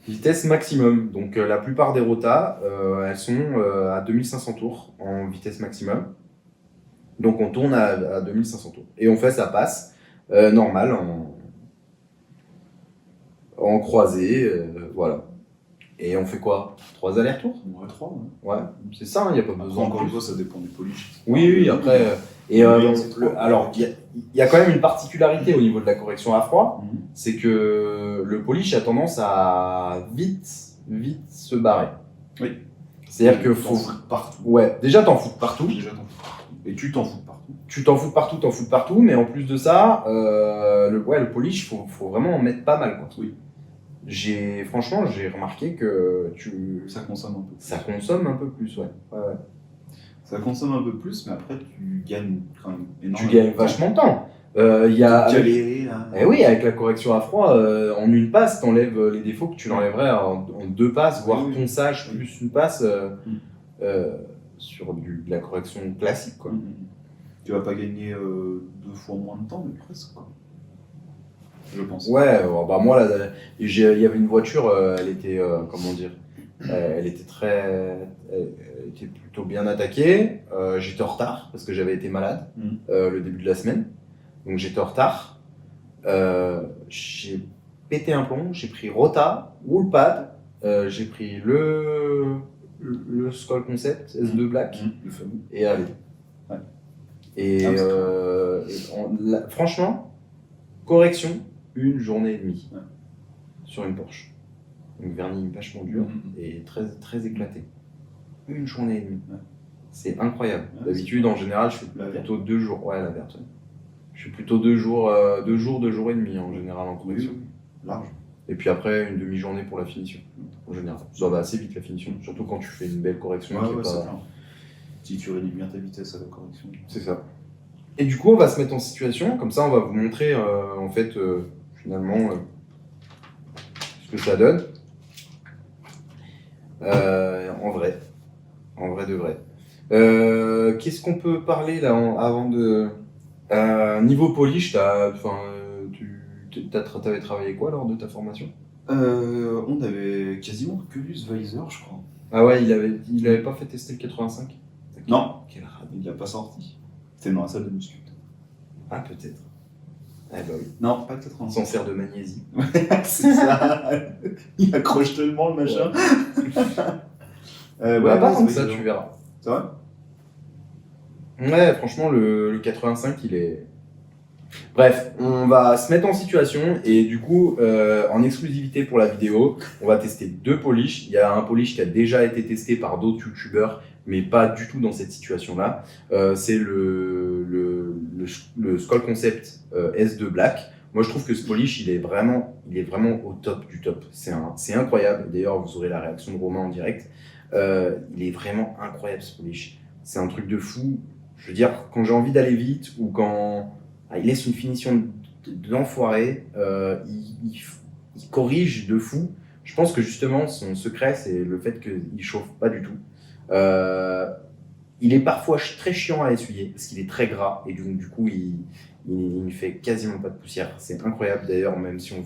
vitesse maximum. Donc la plupart des rotas, elles sont à 2500 tours en vitesse maximum. Donc on tourne à 2500 tours. Et on fait sa passe normale en croisée, voilà. Et on fait quoi? 3 allers-retours? Ouais, 3. Ouais, c'est ça, il n'y a pas Après, besoin. encore une fois, ça dépend du polish. Oui, après. Alors, il il y a quand même une particularité au niveau de la correction à froid, Mhm. c'est que le polish a tendance à vite se barrer. Oui. C'est-à-dire que T'en faut. fous partout. Ouais, déjà t'en fous de partout. Déjà, t'en fous partout. Et tu t'en fous partout. Tu t'en fous de partout, mais en plus de ça, le polish, faut vraiment en mettre pas mal, quoi. Oui. Franchement, j'ai remarqué que Ça consomme un peu. ça consomme un peu plus, ouais. Ouais. Ça consomme un peu plus, mais après, tu gagnes quand même Tu énormément. gagnes vachement de temps. Il y a. Galérer, là. Eh oui, avec la correction à froid, en une passe, t'enlèves les défauts que tu l'enlèverais en 2 passes, voire Oui. ponçage plus une passe Mm. sur de la correction classique, quoi. Mhm. Tu vas pas gagner 2 fois moins de temps, mais presque, quoi. Je pense. Ouais, bah moi, il y avait une voiture, elle était, comment dire, elle était plutôt bien attaquée. J'étais en retard parce que j'avais été malade le début de la semaine. Donc j'étais en retard. J'ai pété un plomb, j'ai pris Rota, Woolpad, j'ai pris le Skull Concept S2 Black Le fameux. et allez. Ouais. Et, franchement, correction, 1 journée et demie sur une Porsche. Donc vernis vachement dur et très, très éclaté. 1 journée et demie. Ouais. C'est incroyable. Ouais, D'habitude, en général, je fais La plutôt 2 jours. Ouais, la verte. Ouais. Je fais plutôt 2 jours, 2 jours et demi en général en correction. Large. Et puis après, une demi-journée pour la finition. En général, ça va assez vite la finition. Surtout quand tu fais une belle correction. qui est Ouais, pas... c'est clair. Si tu réduis bien ta vitesse à la correction. C'est ça. Et du coup, on va se mettre en situation. Comme ça, on va vous montrer en fait finalement ce que ça donne. En vrai de vrai. Qu'est-ce qu'on peut parler là avant de niveau polish, t'avais travaillé quoi lors de ta formation? On avait quasiment que du Visor, je crois. Ah ouais, il avait pas fait tester le 85? Non, Quel radin. il l'a pas sorti. C'était dans la salle de muscu. Ah peut-être. Ah bah oui. Non, pas le On 85. s'en sert de magnésie. C'est ça. Il accroche tellement le machin. Bah pas tant que c'est ça, vrai. tu verras. C'est vrai. Ouais, franchement, le 85, il est Bref, on va se mettre en situation et du coup, en exclusivité pour la vidéo, on va tester 2 polish. Il y a un polish qui a déjà été testé par d'autres youtubeurs, mais pas du tout dans cette situation-là. C'est le Skull Concept S2 Black. Moi, je trouve que ce polish, il est vraiment au top du top. C'est incroyable. D'ailleurs, vous aurez la réaction de Romain en direct. Il est vraiment incroyable ce polish. C'est un truc de fou. Je veux dire, quand j'ai envie d'aller vite ou quand il laisse une finition d'enfoiré, il corrige de fou. Je pense que justement, son secret, c'est le fait qu'il chauffe pas du tout. Il est parfois très chiant à essuyer parce qu'il est très gras et du coup, il ne fait quasiment pas de poussière. C'est incroyable d'ailleurs, même si on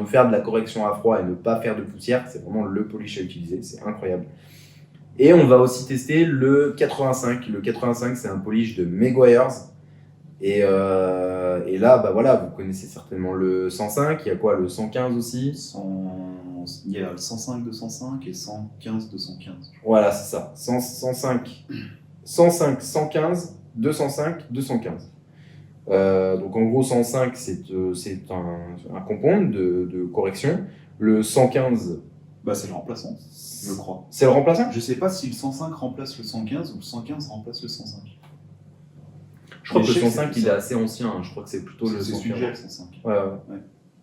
veut faire de la correction à froid et ne pas faire de poussière, c'est vraiment le polish à utiliser, c'est incroyable. Et on va aussi tester le 85. Le 85, c'est un polish de Meguiar's. Et là, bah voilà, vous connaissez certainement le 105, il y a quoi, le 115 aussi? Il y a le 105 205 et 115 215. Voilà, c'est ça. 105, 115, 205, 215. Donc en gros, 105, c'est un compound de correction. Le 115, Bah, c'est le remplaçant, je crois. c'est le remplaçant? Je sais pas si le 105 remplace le 115 ou le 115 remplace le 105. Je crois Mais que je le sais que 105, c'est il est ça. assez ancien. Je crois que c'est plutôt le C'est 115. celui que j'ai, le 105. Ouais.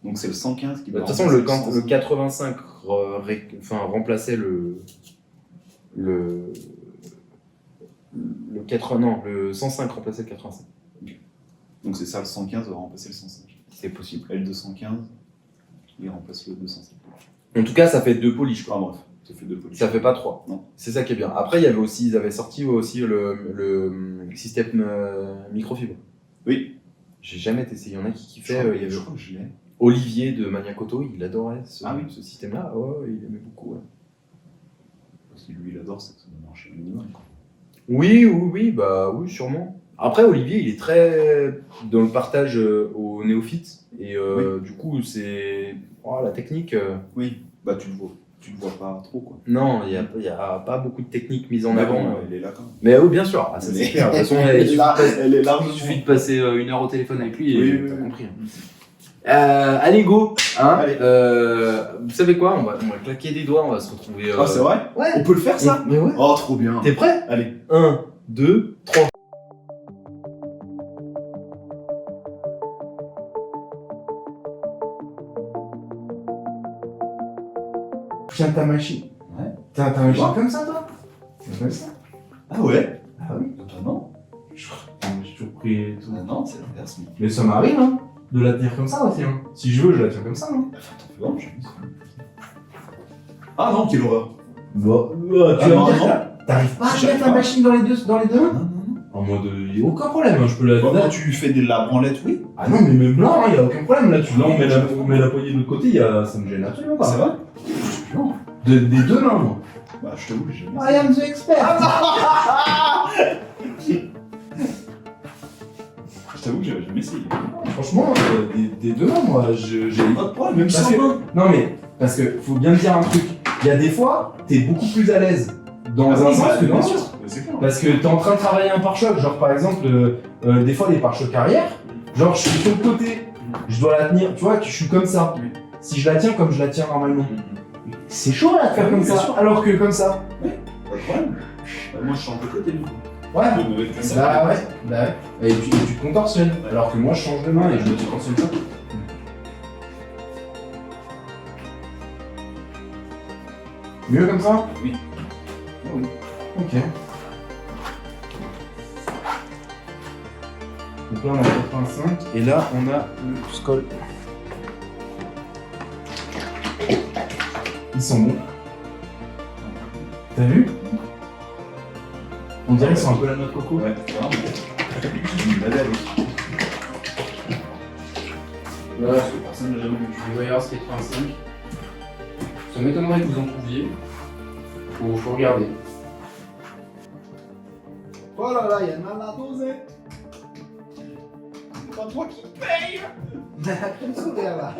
Donc c'est le 115 qui De doit toute façon, remplacer le 85 remplaçait le 105 remplaçait le 85. Donc c'est ça, le 115 va remplacer le 105. C'est possible. Et le 215, il remplace le 205. En tout cas, ça fait 2 polish, quoi. Enfin bref, ça fait 2 polish. Ça fait pas 3. Non. C'est ça qui est bien. Après, ils avaient sorti aussi le système microfibre. Oui. J'ai jamais testé. Il y en a qui Je kiffaient. crois, Il y avait je crois que je l'ai. Olivier de Maniacoto, il adorait ce système-là. Ouais, il aimait beaucoup. Ouais. Si lui il adore, c'est que ça doit marcher minimum. Oui, bah oui, sûrement. Après, Olivier, il est très dans le partage aux néophytes. Et du coup, c'est. Oh, la technique. Oui, bah tu le vois pas trop quoi. Non, il y a pas beaucoup de techniques mises en Mais avant. bon, elle est là quand même. Mais oui, bien sûr. Ah, ça, c'est clair. De toute façon, Elle est large. il suffit de passer 1 heure au téléphone avec lui et Oui, t'as oui. compris. Allez, go hein. Allez. Vous savez quoi, on va claquer des doigts, on va se retrouver. Ah, c'est vrai? Ouais. On peut le faire ça? Mais ouais. Oh, trop bien. T'es prêt? Allez. 1, 2, 3. Tiens ta machine. Ouais. T'as ta machine Ouais. comme ça, toi? Comme ça? Ah ouais? Ah oui. Bah non. J'ai toujours pris tout. Ah non, c'est l'inverse. Mais... Mais ça m'arrive, hein, de la tenir comme ça aussi. Hein. Si je veux, je la tiens comme ça. Hein. Enfin, t'en fais vraiment, j'ai mis ça. Ah non, quelle horreur. Bah, Ah non, non. T'arrives pas à J'arrive mettre la pas. machine dans les deux Non, non, non. En mode, y a aucun problème, hein, je peux la. Bon, quand tu fais de la branlette, oui. Ah non, mais même là, il y a aucun problème. Là, on met la poignée de l'autre côté, ça me gêne absolument pas. C'est vrai? Non. Des 2 mains, moi. Bah, je t'avoue que j'ai mis I am the expert. Je t'avoue que j'avais jamais essayé. Franchement, des 2 mains, moi, j'ai Pas de problème, même Parce sans que- main. Non, mais, parce que faut bien me dire un truc. Il y a des fois, t'es beaucoup plus à l'aise dans un sens que dans l'autre. C'est clair. Parce que t'es en train de travailler un pare-choc, genre par exemple, des fois les pare-chocs arrière, genre je suis sur le côté, je dois la tenir, tu vois, je suis comme ça. Oui. Si je la tiens comme je la tiens normalement, c'est chaud là de faire Oui, comme bien ça, sûr. alors que comme ça. Pas de problème. Bah, moi, je change de côté, du coup. Ouais. Je me mets comme ça. Bah ouais. Et tu te contorsionnes, Ouais. alors que moi je change de main et je me contorsionne ça. Mieux comme ça? Oui. Oui. Ok. Donc là on a 85 et là on a le Skull. Ils sont bons. T'as vu? On dirait qu'ils sont un peu la noix de coco. Ouais, vraiment. Une belle avec. Voilà, parce que personne n'a jamais vu du Voyage 85. Ça m'étonnerait que vous en trouviez. Faut regarder. Oh là là, il y a mal à doser. C'est pas toi qui paye. Comme ça, là.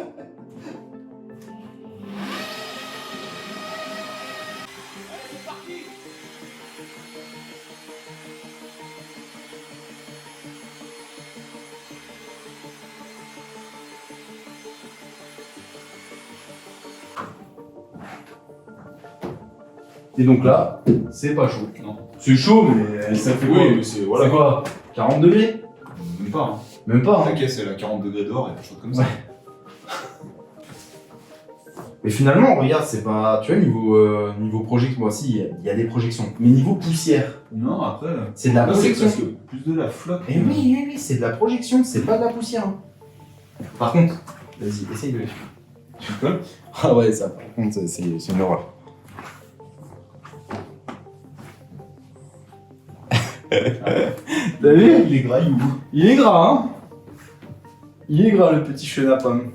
Et donc là, c'est pas chaud. Non. C'est chaud, mais ça fait quoi? Oui, mais c'est voilà. C'est quoi? 40 degrés? Même pas. Hein. Même pas, hein. La caisse, elle a 40 degrés dehors et pas chaud comme ça. Ouais. Mais finalement, regarde, c'est pas. Tu vois, niveau projection, moi aussi, il y a des projections. Mais niveau poussière, Non, après. c'est de la Là, c'est projection. presque plus de la flotte. Eh oui, c'est de la projection, c'est pas de la poussière. Hein. Par contre, vas-y, essaye de les faire. Tu colles? Ah ouais, ça, par contre, c'est une horreur. T'as vu? Il est graillou. Il est gras, hein? Il est gras, le petit chenapomme.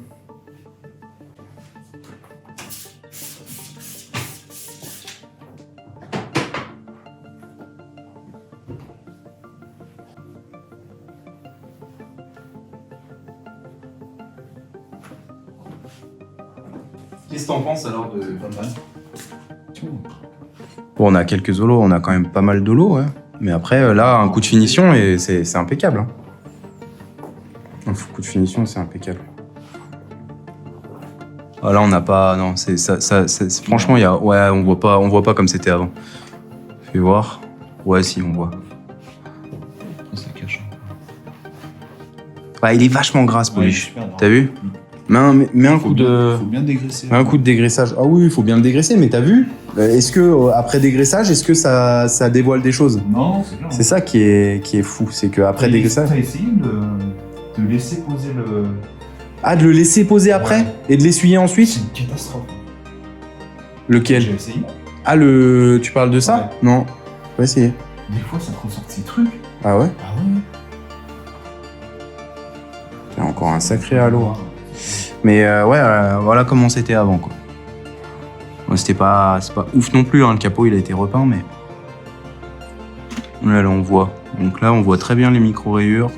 Qu'est-ce que t'en penses alors de pas mal? Bon, on a quelques holos, on a quand même pas mal d'holos, ouais. Mais après, là, un coup de finition, et c'est impeccable. Hein. Un coup de finition, c'est impeccable. Ah, là, on n'a pas... Non, franchement, ouais, on voit pas comme c'était avant. Fais voir. Ouais, si, on voit. Ça cache un peu. Ouais, il est vachement gras, ce polish. T'as vu? Mets un coup de... Faut bien dégraisser. Un coup de dégraissage. Ah oui, il faut bien le dégraisser, mais t'as vu? Est-ce que, après dégraissage, est-ce que ça dévoile des choses? Non, c'est clair. C'est ça qui est fou, c'est qu'après dégraissage... T'as essayé de laisser poser le... Ah, de le laisser poser après? Ouais. Et de l'essuyer ensuite? C'est une catastrophe. Lequel? J'ai essayé. Ah, tu parles de ça? Ouais. Non. On va essayer. Des fois, ça te ressort ces trucs. Ah ouais? Ah ouais. Il y a encore un sacré halo. Hein. Mais voilà comment c'était avant, quoi. Bon, c'est pas ouf non plus, hein. Le capot, il a été repeint, mais... Là, on voit. Donc là, on voit très bien les micro-rayures,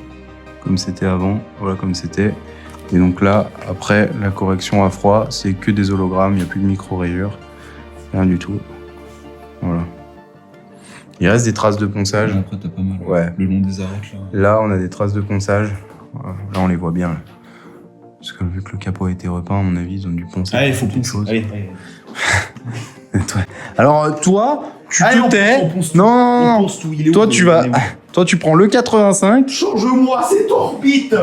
comme c'était avant. Voilà, comme c'était. Et donc là, après, la correction à froid, c'est que des hologrammes, il n'y a plus de micro-rayures. Rien du tout. Voilà. Il reste des traces de ponçage. Après, t'as pas mal. Ouais. Le long des arêtes, là. Là, on a des traces de ponçage. Voilà. Là, on les voit bien. Là. Parce que vu que le capot a été repeint, à mon avis, ils ont dû poncer. Allez, il faut quelque poncer. chose. Allez. Alors, toi, tu Allez, te on tais. ponce tout. Non, On non, non. ponce tout. Il est où, Toi, tu vas. il est où Toi, tu prends le 85. Change-moi cette orbite!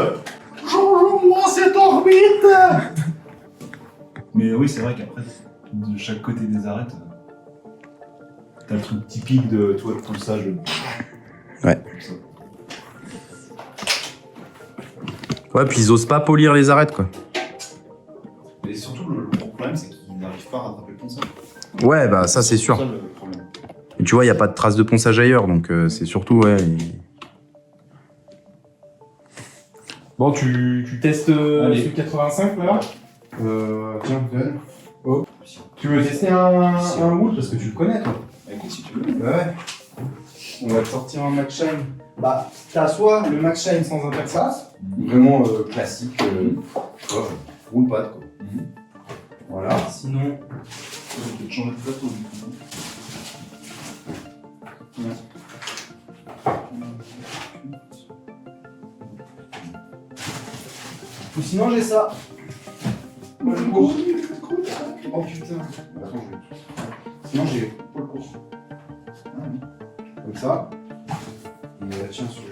Change-moi cette orbite! Mais oui, c'est vrai qu'après, de chaque côté des arêtes, t'as le truc typique de toi, le ponçage. Ouais. Ouais, puis ils osent pas polir les arêtes, quoi. Et surtout, le problème, c'est qu'ils n'arrivent pas à rattraper le ponçage. Ouais, bah ça, c'est sûr. C'est ça le problème. Et tu vois, il n'y a pas de traces de ponçage ailleurs, donc c'est surtout, ouais. Bon, tu testes Allez. ce 85 là. Tiens, donne. Oh. Tu veux tester un wood parce que tu le connais, toi. Écoute, si tu veux. Ouais. On va te sortir un Max Shine. Bah, t'as soit le Max Shine sans interface, vraiment classique, roule pad quoi. Voilà. Sinon, On peut te changer de plateau, du coup. ou sinon j'ai ça. Moi, je cours. Oh putain. Attends, sinon j'ai pas le cours. Comme ça. Et tiens, sur le.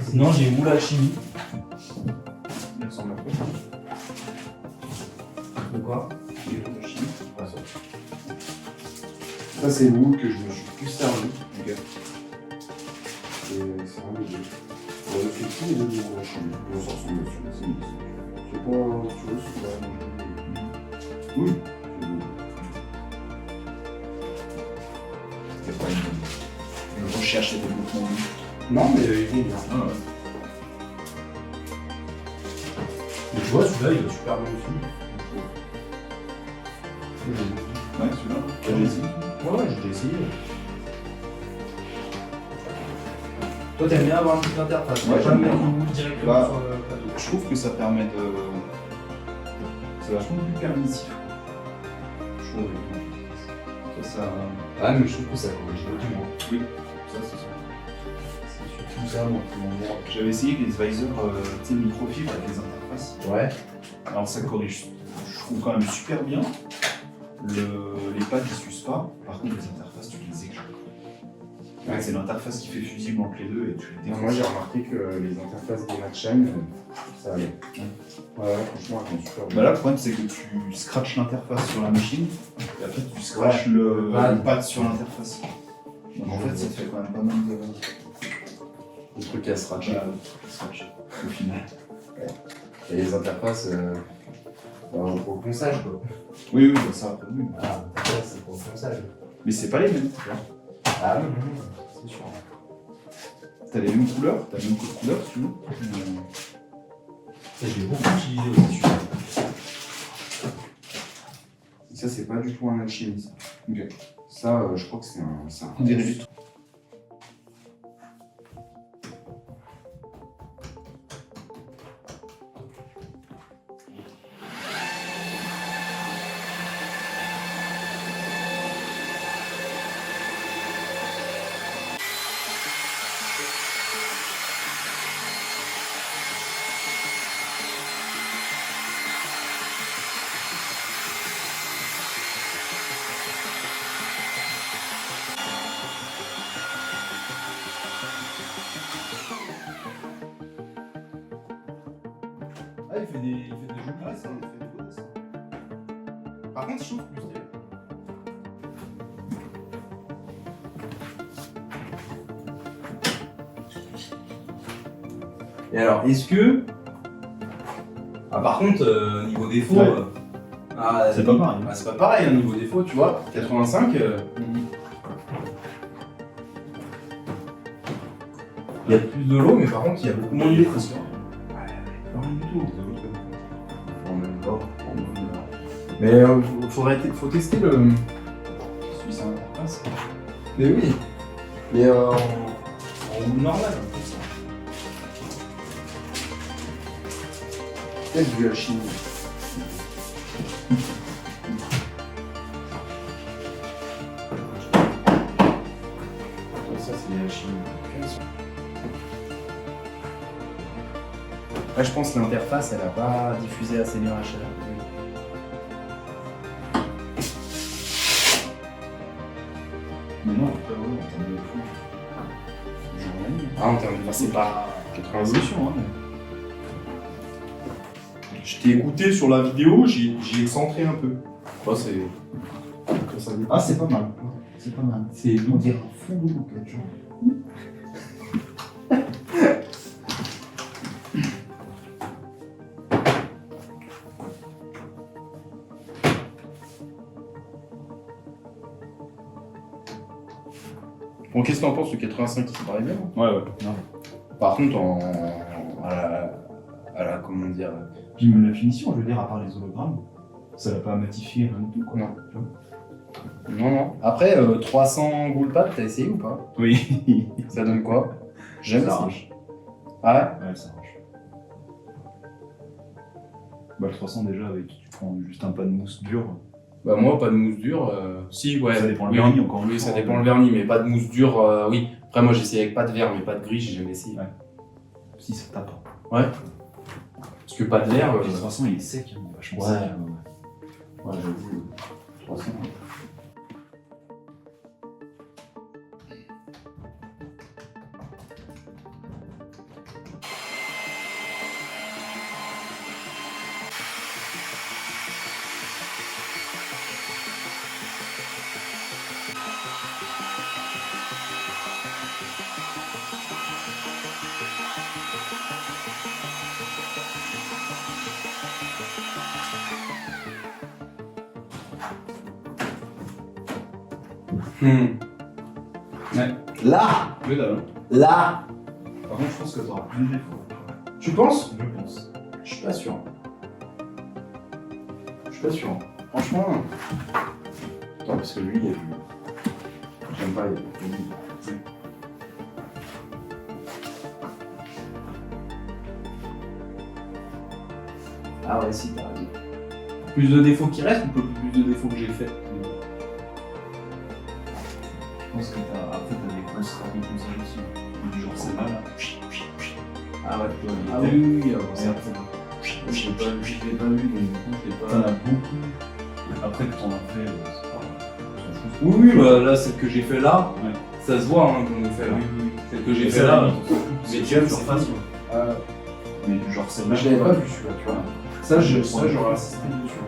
Sinon j'ai moule à chimie. Il me semble un peu. De quoi? J'ai moule à chimie. Ouais, ça c'est le moule que je me suis plus servi. Okay. C'est un des deux. On a fait tout les deux moule à chimie. On s'en sort dessus. C'est pas. Tu vois, c'est pas. Oui. C'est pas une recherche et développement. Non, mais il est bien. Ah ouais. Mais tu vois, celui-là, il va super bien aussi. Ouais, celui-là. T'as déjà essayé? Ouais, j'ai déjà essayé. Toi, t'aimes bien avoir une petite interface. Ouais, pas j'aime mettre bien. le moule directement Bah, sur le plateau. Je trouve que ça permet de. C'est vachement plus permissif. Je trouve. Ça. Ah, mais je trouve que ça corrige beaucoup. Oui, ça c'est sûr. C'est sûr. tout ça, moi, qui m'emmerde. J'avais essayé les visors, tu sais, microfibre avec les interfaces. Ouais. Alors ça corrige, je trouve quand même super bien. Les pads ils s'usent pas, par contre les interfaces tu les éclates. Ouais. C'est l'interface qui fait fusible entre les deux et tu les Moi, défonces. j'ai remarqué que les interfaces des chaîne, ça allait. Ouais, franchement, elles sont super bien. Bah là le problème c'est que tu scratches l'interface sur la machine et après tu scratches Ouais, le pad. pad sur l'interface. Donc en fait ça te fait quand même pas mal Des trucs à se ratcher. scratcher au final. Et les interfaces, pour le ponçage, quoi. Oui, bah ça après oui. Ah, c'est pour le ponçage. Mais c'est pas les mêmes, tu vois. Ah non, c'est sûr. T'as les mêmes couleurs, t'as le même code couleur si tu veux. Ça, j'ai beaucoup utilisé aussi celui-là. Ça, c'est pas du tout un alchimie, ça. Ok. Ça, je crois que c'est un Dérivé. Ah, il fait des jolis dessins. Par contre, je trouve plus stylé. Et alors, est-ce que. Ah, par contre, niveau défaut. Ouais. C'est pas pareil. c'est pas pareil, hein, niveau défaut, tu vois. 85. Il y a plus de l'eau, mais par contre, il y a beaucoup moins de défauts. Pas rien du tout. En même temps, mais faut tester le. Celui c'est l'interface. Mais oui. Mais en normal. Peut-être du alchimie. Ça, c'est de l'alchimie. Ouais, je pense que l'interface, elle a pas diffusé assez bien la chaleur. Mais non, après, ouais, en termes de fou. Ah, en termes de. C'est pas 80 Révolution, hein. Je t'ai écouté sur la vidéo, j'ai excentré un peu. Bah, c'est. Ah, c'est pas mal. C'est pas mal. C'est On dirait un fond de bouc, là, tu vois. Bon, qu'est-ce que t'en penses, le 85 qui paraît bien? Ouais, ouais. Non. Par contre, comment dire. Puis même la finition, je veux dire, à part les hologrammes, ça l'a pas matifié, rien du tout, quoi. Non. Non. Après, 300 Ghoulpad, t'as essayé ou pas? Oui. Ça donne quoi? J'aime Ça ça. arrache. Ah Ouais, ça arrache. Bah, le 300 déjà, avec, tu prends juste un pas de mousse dure. Bah, moi, pas de mousse dure. Si, ouais. Ça dépend le Oui, vernis, encore une Oui, fois. ça dépend le vernis, mais pas de mousse dure, oui. Après, moi, j'ai essayé avec pas de verre, mais pas de gris, j'ai jamais essayé. Ouais. Si, ça tape. Ouais. Parce que pas de verre. Puis le 300, il est sec, hein, il est vachement Ouais. sec. Ouais, j'avoue. 300. Ouais. Là Que dalle, hein. Là Par contre, je pense que t'auras plus de défauts. Tu penses? Je pense. Je suis pas sûr. Je suis pas sûr. Franchement. Attends, parce que lui, il a vu. J'aime pas, il a vu. Ah ouais, si, t'as raison. Plus de défauts qui restent ou plus de défauts que j'ai fait? Je pense que après, t'as des grosses ratés comme ça aussi. Du genre celle-là, là. Ah ouais, Ah oui, C'est un peu. je l'ai pas vu, mais du coup, je l'ai T'en pas. as beaucoup. Après que t'en as fait, c'est pas grave. Oui, oui, bah, là, celle que j'ai fait là, Ouais. ça se voit hein, qu'on a fait là. Celle que j'ai Et fait celle-là, là, c'est médium, une c'est surface, fini. quoi. Mais du genre celle-là. Je l'avais quoi. pas vu celui-là, tu vois. Ça, j'aurais insisté dessus.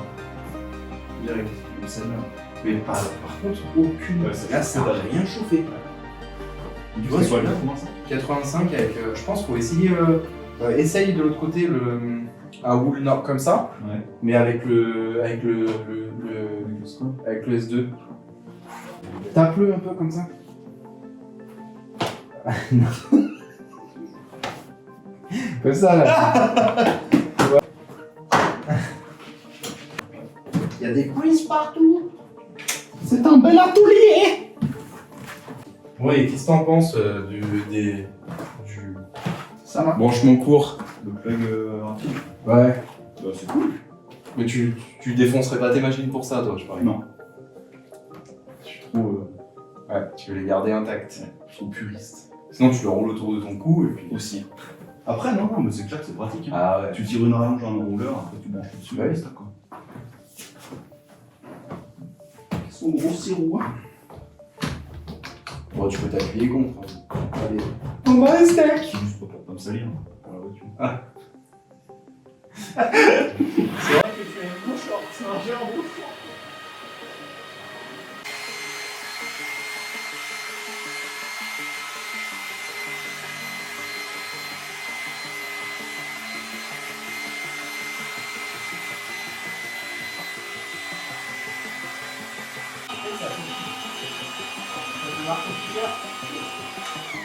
Direct. Mais celle-là. Mais par contre, aucune. Ouais, c'est Là, ça n'a rien chauffé. Du vois, coup, c'est quoi celui-là, le comment ça 85 avec. Je pense qu'il faut essayer. Essaye de l'autre côté un wool nord comme ça, Ouais. mais avec le S2. Tape-le un peu comme ça. Comme ça là. Il y a des quiz partout. C'est un bel atelier. Ouais, qu'est-ce que t'en penses du Ça va. branchement court? Le plug rapide. Ouais. Bah, c'est cool. Mais tu défoncerais pas tes machines pour ça, toi, je parie. Non. Je suis trop. Ouais, tu veux les garder intactes. Je suis puriste. Sinon, tu le roules autour de ton cou et puis. Aussi. Après, non, mais c'est clair que c'est pratique. Hein. Ah ouais. Tu tires une rallonge en enrouleur, après tu branches dessus, Ouais. et ça quoi. Ils sont gros ces roues. Bon, tu peux t'appuyer contre. Hein. Allez. On va un steak. C'est juste pour pas me salir pour la voiture. C'est vrai que tu es un beau short. C'est un géant beau short.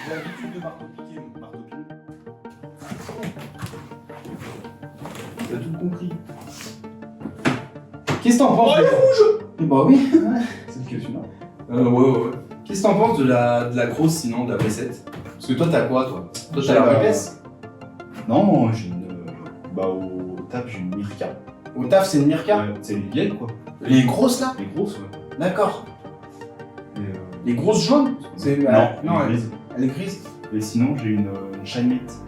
J'ai l'habitude de marteau-piquer, mon marteau-piquer. T'as tout compris. Qu'est-ce que t'en penses? Oh, il est rouge! Bah oui. C'est le que celui-là. Ouais. Qu'est-ce que t'en penses de la grosse, sinon, de la V7? Parce que toi, t'as quoi, toi? Toi, t'as la VPS? Non, j'ai une. Bah, au taf, j'ai une Mirka. Au taf, c'est une Mirka? Ouais, c'est les vieilles quoi. Les grosses, là? Les grosses, ouais. D'accord. Et, Les grosses jaunes? C'est... non, non, elle est grise. elle est grise. Et sinon, j'ai une Shinmate.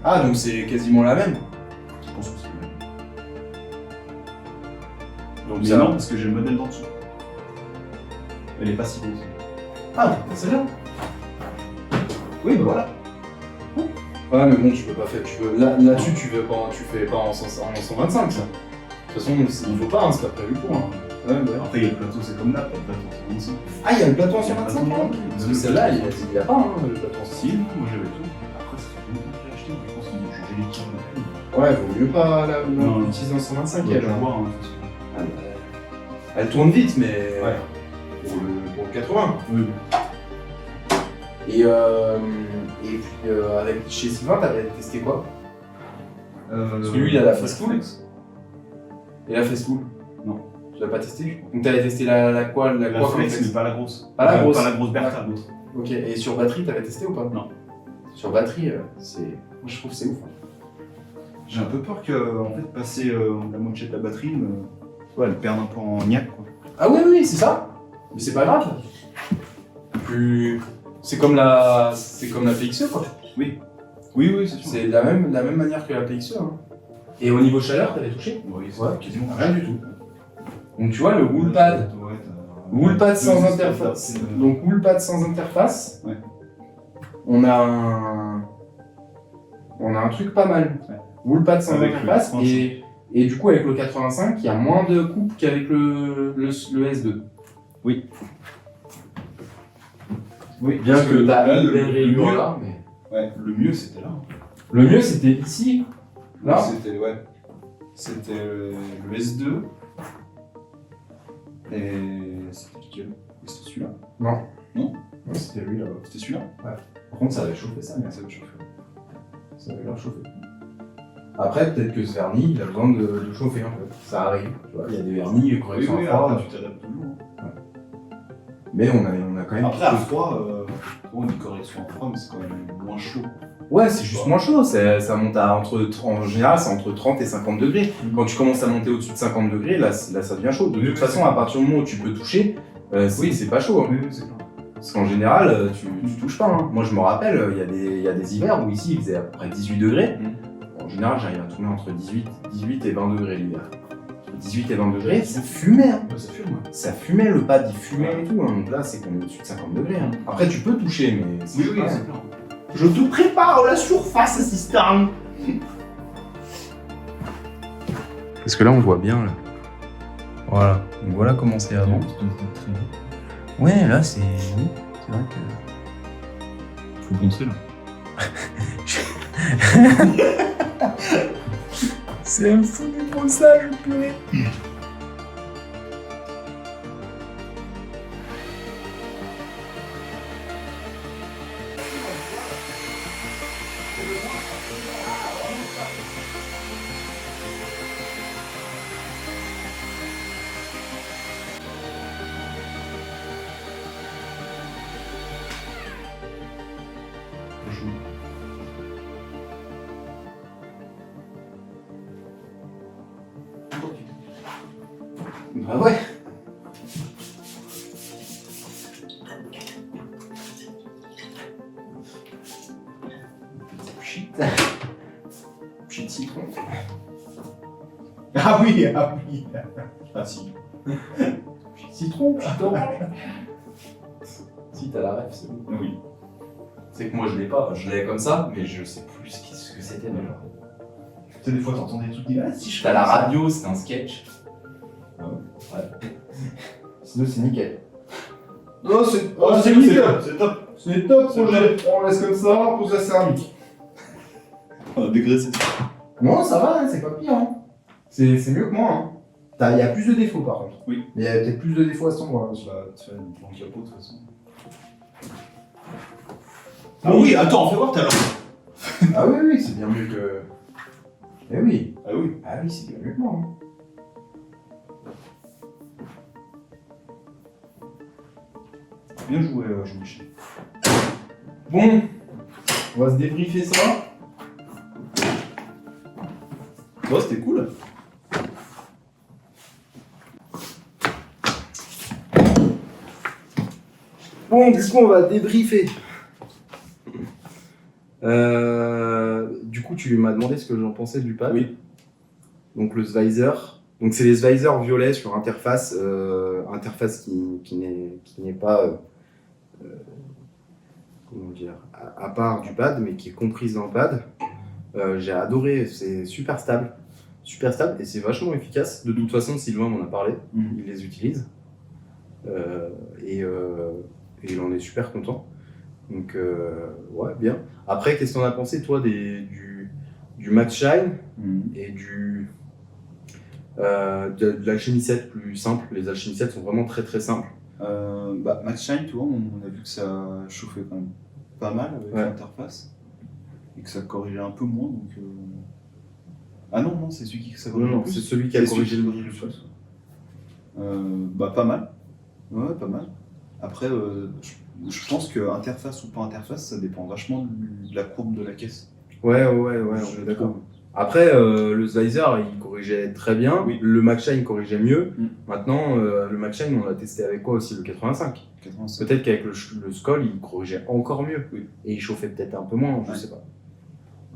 Ah, donc c'est quasiment la même. Je pense que c'est le même. Donc Mais ça... non, parce que j'ai le modèle d'en dessous. Elle est pas si grosse. Ah, c'est là. Oui, bah voilà. Ouais, mais bon, tu peux pas faire. Là-dessus, tu fais pas en 125, ça. De toute façon, il faut pas, hein, c'est pas prévu pour. Hein. Ouais. Après, il y a le plateau, c'est comme là, pas le plateau, c'est comme ça. Ah, il y a le plateau en Il y a le 125 plateau, là. Parce que celle-là, il y a pas, hein, le plateau en 125. Si, moi j'avais tout. Après, ça fait longtemps que j'ai acheté, mais je pense qu'ils ont changé les tirs. Ouais, vaut mieux pas Non. l'utiliser en 125 Je elle. vois, Hein. hein, de toute façon. Elle tourne vite, mais. Ouais. Pour le 80. Oui. Et puis, avec chez Sylvain, t'avais testé quoi? Parce que lui, il a la Festool. Et la Festool? Non. Tu l'as pas testé? Donc t'avais testé la quoi? La La quoi comme Flex, test? mais pas la grosse. Pas la grosse. Pas la grosse Bertha, l'autre. Ok, et sur batterie, t'avais testé ou pas? Non. Sur batterie, c'est. Moi, je trouve que c'est ouf. Hein. J'ai un peu peur que, en fait, passer la moitié de la batterie, ouais, elle perde un peu en niaque, quoi. Ah oui, c'est ça. Mais c'est pas grave. C'est comme la PXE quoi. Oui, c'est sûr. C'est de la même manière que la PXE. Hein. Et au niveau chaleur, t'avais touché? Oui, c'est Ouais. quasiment Rien du tout. Donc tu vois le Woolpad. Woolpad sans interface. Donc Woolpad sans interface. Ouais. On a un truc pas mal. Ouais. Woolpad sans Avec interface le et du coup avec le 85, il y a moins de coupe qu'avec le S2. Oui. Bien parce que t'as là, une belle le rayure mieux- là, mais... Ouais, le mieux c'était là. Le mieux c'était ici. Là. C'était, ouais. C'était le S2. Et c'était lequel? C'était celui-là. Non. Non? Ouais, c'était lui là. C'était celui-là? Par contre ça avait chauffé ça, mais Ça va chauffer. ça avait l'air chauffé. Après peut-être que ce vernis il a besoin de chauffer un peu. Ça arrive. Tu vois, il y a des vernis correction à froid. après, tu t'adaptes toujours. Mais on a quand même. Après, à froid, on dit correction à froid, mais c'est quand même moins chaud. Ouais, c'est juste moins chaud. Ça monte à en général, c'est entre 30 et 50 degrés. Quand tu commences à monter au-dessus de 50 degrés, là ça devient chaud. De toute façon, à partir du moment où tu peux toucher, c'est pas chaud. Hein. Oui, c'est clair. Parce qu'en général, tu touches pas. Hein. Moi, je me rappelle, il y a des hivers où ici, il faisait à peu près 18 degrés. En général, j'arrive à tourner entre 18 et 20 degrés l'hiver. 18 et 20 degrés, ça fumait. Hein. Ça fume, ouais. Ça fumait, le pad, il fumait et tout. Hein. Donc là, c'est qu'on est au-dessus de 50 degrés. Hein. Après, tu peux toucher, mais... Oui, pas- c'est clair. Je te prépare la surface, assistant. Parce que là, on voit bien, là. Voilà. Donc voilà comment c'est avant. Ouais, là, c'est... Oui, c'est vrai que... Faut poncer là. C'est un fou du ponçage, purée. Bah ouais. Putain. Putain de citron. Ah oui, ah oui. Ah si. Citron, putain orange. Si t'as la ref, c'est bon. Oui. C'est que moi je l'ai pas, je l'ai comme ça, mais je sais plus ce que c'était déjà. Tu sais, des fois, t'entends des trucs qui disent, si je T'as la fais ça. radio, c'est un sketch. Ah ouais. Ouais. Sinon c'est nickel. Non, c'est C'est nickel. C'est top. C'est top, C'est projet. On laisse comme ça, on pose la céramique. On a dégraissé. Non, ça va, hein, c'est pas pire. Hein. C'est mieux que moi. Hein. Il y a plus de défauts par contre. Oui. Mais il y a peut-être plus de défauts à cet endroit aussi. Bah, tu fais une planche capot de toute façon. Ah oui, attends, fais voir ta lampe. Ah oui, oui, c'est bien mieux que. Eh oui. Ah oui. Ah oui, c'est bien mieux que moi. Hein. Bien joué, Jean-Michel. Bon, on va se débriefer ça. Bon, c'était cool. Bon, du coup, on va débriefer. Du coup, tu m'as demandé ce que j'en pensais du pad. Oui. Donc le Svizer. Donc c'est les Svizer violets sur interface, interface qui n'est pas comment dire, à part du pad, mais qui est comprise dans le pad. J'ai adoré, c'est super stable et c'est vachement efficace. De toute façon, Sylvain m'en a parlé, il les utilise et il en est super content. Donc ouais, bien. Après, qu'est-ce que t'en as pensé toi du Max Shine et de l'Alchemy 7 plus simple? Les Alchemy 7 sont vraiment très très simples. Bah, Max Shine, tu vois, on a vu que ça chauffait quand même pas mal avec Ouais. l'interface et que ça corrigeait un peu moins. Donc, ah non, non, c'est celui qui ça Non, corrige non, le plus. c'est celui qui a C'est celui corrigé qui le corrige plus. le plus. Bah, pas mal. Ouais, pas mal. Après, je pense que interface ou pas interface, ça dépend vachement de la courbe de la caisse. Ouais, on est d'accord. Après, le Svizer, il corrigeait très bien. Oui. Le Max Shine corrigeait mieux. Mm. Maintenant, le Max Shine, on l'a testé avec quoi aussi? Le 85. 85. Peut-être qu'avec le Skoll, il corrigeait encore mieux. Oui. Et il chauffait peut-être un peu moins, je Ouais. sais pas.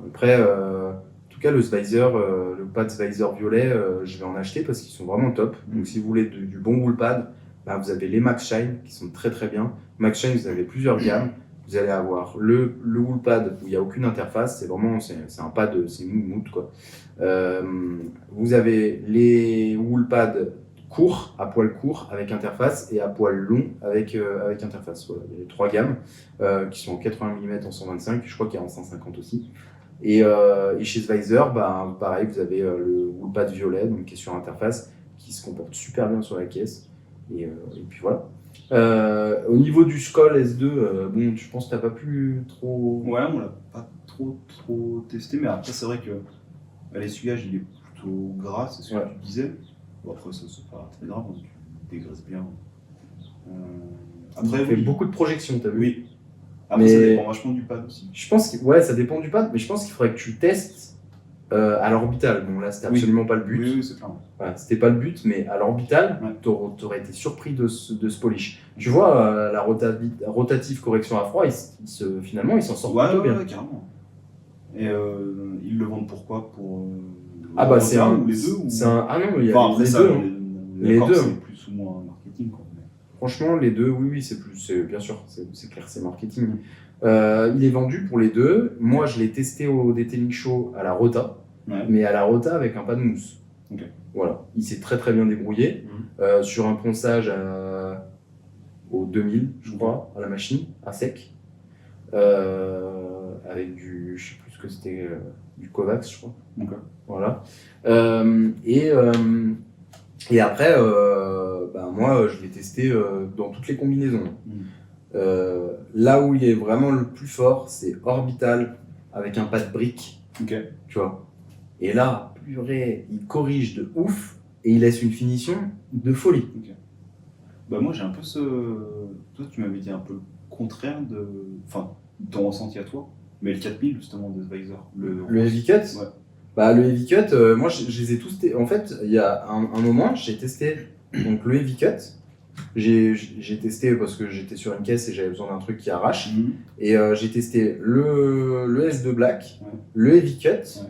Après, en tout cas, le Svizer, le pad Svizer violet, je vais en acheter parce qu'ils sont vraiment top. Donc, si vous voulez du bon wool pad, bah, vous avez les Max Shine qui sont très très bien. Max Shine, vous avez plusieurs gammes. Vous allez avoir le wool pad où il n'y a aucune interface, c'est vraiment c'est un pad, c'est moumoute quoi. Vous avez les wool pads courts, à poil court avec interface et à poil long avec interface. Voilà, il y a les trois gammes qui sont en 80 mm en 125, je crois qu'il y a en 150 aussi. Et chez Svizer, bah, pareil, vous avez le wool pad violet donc, qui est sur interface, qui se comporte super bien sur la caisse. Et puis voilà. Au niveau du Skoll S2, bon, je pense que t'as pas pu trop. Ouais, on l'a pas trop testé, mais après, c'est vrai que l'essuyage il est plutôt gras, c'est ce que Ouais. tu disais. Bon, après, ça c'est pas très grave, hein, tu dégraisses bien. Après, Après, fait oui. beaucoup de projections, t'as vu. Oui. Après, Mais- ça dépend vachement du pad aussi. Je pense que ouais, ça dépend du pad, mais je pense qu'il faudrait que tu testes À l'orbital, bon là c'était Oui. absolument pas le but. Oui, c'est clair. Voilà, c'était pas le but, mais à l'orbital, Ouais. t'aurais été surpris de ce polish. Tu vois, la rotative correction à froid, finalement, il s'en sort plutôt bien. Ouais, carrément. Et ils le vendent pourquoi? Pour Ah bah c'est Rota un, ou les deux ou... ah non, il y a Enfin, après les ça, deux. Hein. Les d'accord, deux. c'est plus ou moins marketing. Quoi. Franchement, les deux, oui, bien sûr, c'est clair, c'est marketing. Il est vendu pour les deux. Moi, je l'ai testé au Detailing Show à la Rota, Ouais. mais à la Rota avec un pas de mousse. Ok. Voilà, il s'est très très bien débrouillé sur un ponçage au 2000, je crois, à la machine, à sec, avec du, je sais plus ce que c'était, du Kovacs, je crois. Ok. Voilà. Et après, moi, je l'ai testé dans toutes les combinaisons. Là où il est vraiment le plus fort, c'est orbital avec un pas de brique. Ok. Tu vois. Et là, purée, il corrige de ouf et il laisse une finition de folie. Ok. Bah moi j'ai un peu ce... Toi tu m'avais dit un peu le contraire de... Enfin, ton ressenti à toi. Mais le 4000 justement de Weiser. Le Heavy Cut Ouais. Bah, le Heavy Cut, moi je les ai tous testés. En fait, il y a un moment, j'ai testé donc, le Heavy Cut. J'ai testé parce que j'étais sur une caisse et j'avais besoin d'un truc qui arrache. Et j'ai testé le S2 Black, le Heavy Cut,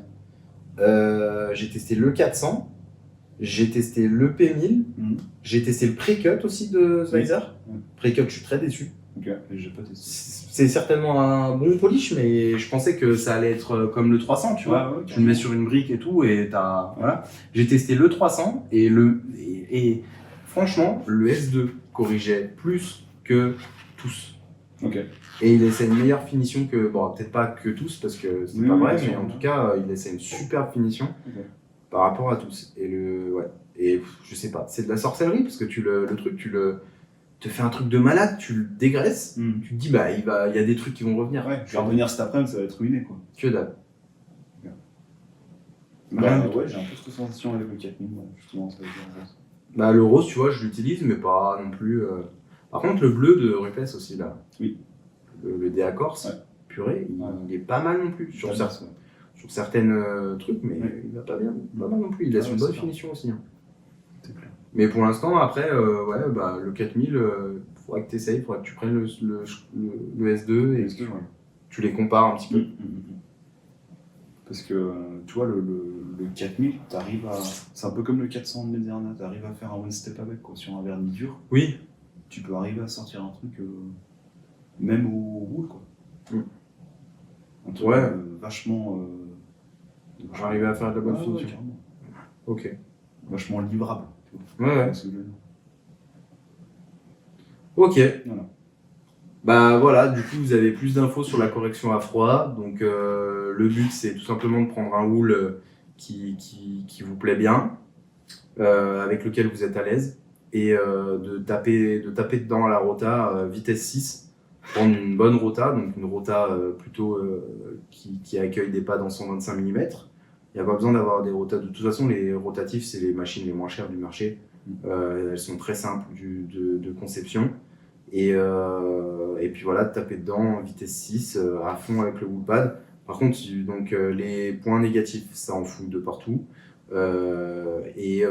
j'ai testé le 400, j'ai testé le P1000, j'ai testé le Pre-Cut aussi de Weiser. Pre-Cut, je suis très déçu. Ok, et j'ai pas testé. C'est certainement un bon polish, mais je pensais que ça allait être comme le 300, tu vois. Tu le mets sur une brique et tout, et t'as... Voilà. J'ai testé le 300, et franchement, le S2 corrigeait plus que tous. Ok. Et il laissait une meilleure finition que... Bon, peut-être pas que tous, parce que c'est pas vrai, mais en tout cas, il laissait une superbe finition par rapport à tous. Et je sais pas, c'est de la sorcellerie, parce que le truc, te fais un truc de malade, tu le dégraisses, tu te dis bah il y a des trucs qui vont revenir. Ouais, je vais revenir cet après-midi, ça va être ruiné quoi. Que dalle. Ouais, j'ai un peu cette sensation avec le 4000, justement, ça va dire ça. Bah le rose, tu vois, je l'utilise, mais pas non plus. Par contre, le bleu de Rupes aussi là. Oui. Le DA Corse, purée, il est pas mal non plus sur certaines trucs, mais il va pas bien, pas mal non plus. Il laisse une bonne finition aussi. Hein. C'est clair. Mais pour l'instant, après, le 4000, faudra que tu essayes, faudra que tu prennes le S2 et tu les compares un petit peu. Parce que, tu vois, le 4000, t'arrives à... C'est un peu comme le 400 de Mederna, t'arrives à faire un one step avec, quoi, sur un vernis dur. Oui. Tu peux arriver à sortir un truc, même au roule, quoi. Un truc vachement... J'arrivais à faire de la bonne finition. Carrément. Ok. Vachement livrable. Ouais. Ok. Voilà. Bah voilà, du coup vous avez plus d'infos sur la correction à froid. Donc le but c'est tout simplement de prendre un houle qui vous plaît bien, avec lequel vous êtes à l'aise, et de taper dedans à la rota vitesse 6, prendre une bonne rota, donc une rota plutôt qui accueille des pads en 125 mm. Il n'y a pas besoin d'avoir des rotas. De toute façon, les rotatifs, c'est les machines les moins chères du marché. Elles sont très simples de conception. Et puis voilà, taper dedans, vitesse 6, à fond avec le wheelpad. Par contre, donc, les points négatifs, ça en fout de partout. Il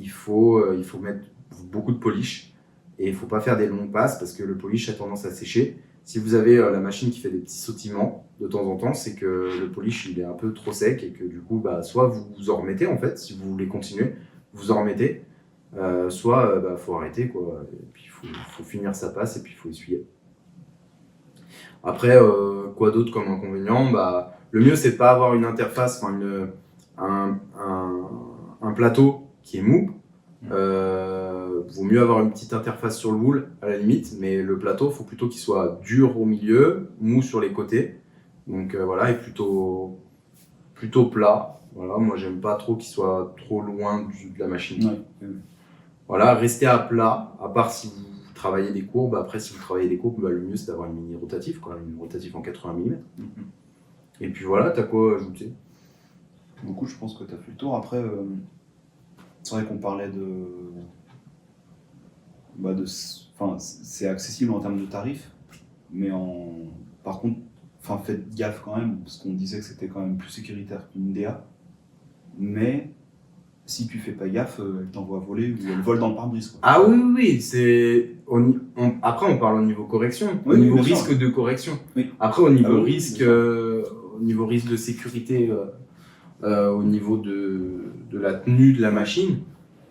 faut mettre beaucoup de polish. Et il ne faut pas faire des longues passes parce que le polish a tendance à sécher. Si vous avez la machine qui fait des petits sautillements de temps en temps, c'est que le polish il est un peu trop sec et que du coup, soit vous en remettez en fait, si vous voulez continuer, vous en remettez, soit faut arrêter quoi. Et puis il faut finir sa passe et puis il faut essuyer. Après, quoi d'autre comme inconvénient? Le mieux c'est de pas avoir une interface, un plateau qui est mou. Vaut mieux avoir une petite interface sur le wool à la limite, mais le plateau, il faut plutôt qu'il soit dur au milieu, mou sur les côtés. Donc voilà, et plutôt plat. Voilà, moi j'aime pas trop qu'il soit trop loin de la machine. Voilà, restez à plat, à part si vous travaillez des courbes. Après, si vous travaillez des courbes, le mieux c'est d'avoir une mini rotative, une rotative en 80 mm. Et puis voilà, t'as quoi ajouter? Beaucoup, je pense que t'as fait le tour. Après, c'est vrai qu'on parlait c'est accessible en termes de tarifs, mais par contre, Enfin, faites gaffe quand même, parce qu'on disait que c'était quand même plus sécuritaire qu'une DA. Mais si tu fais pas gaffe, elle t'envoie voler ou elle vole dans le pare-brise. Quoi. Ah oui, oui, oui, c'est... Après, on parle au niveau correction, Oui, au niveau bien sûr. risque de correction. Oui. Après, au niveau, Ah oui, risque, bien sûr. au niveau risque de sécurité, au niveau de la tenue de la machine,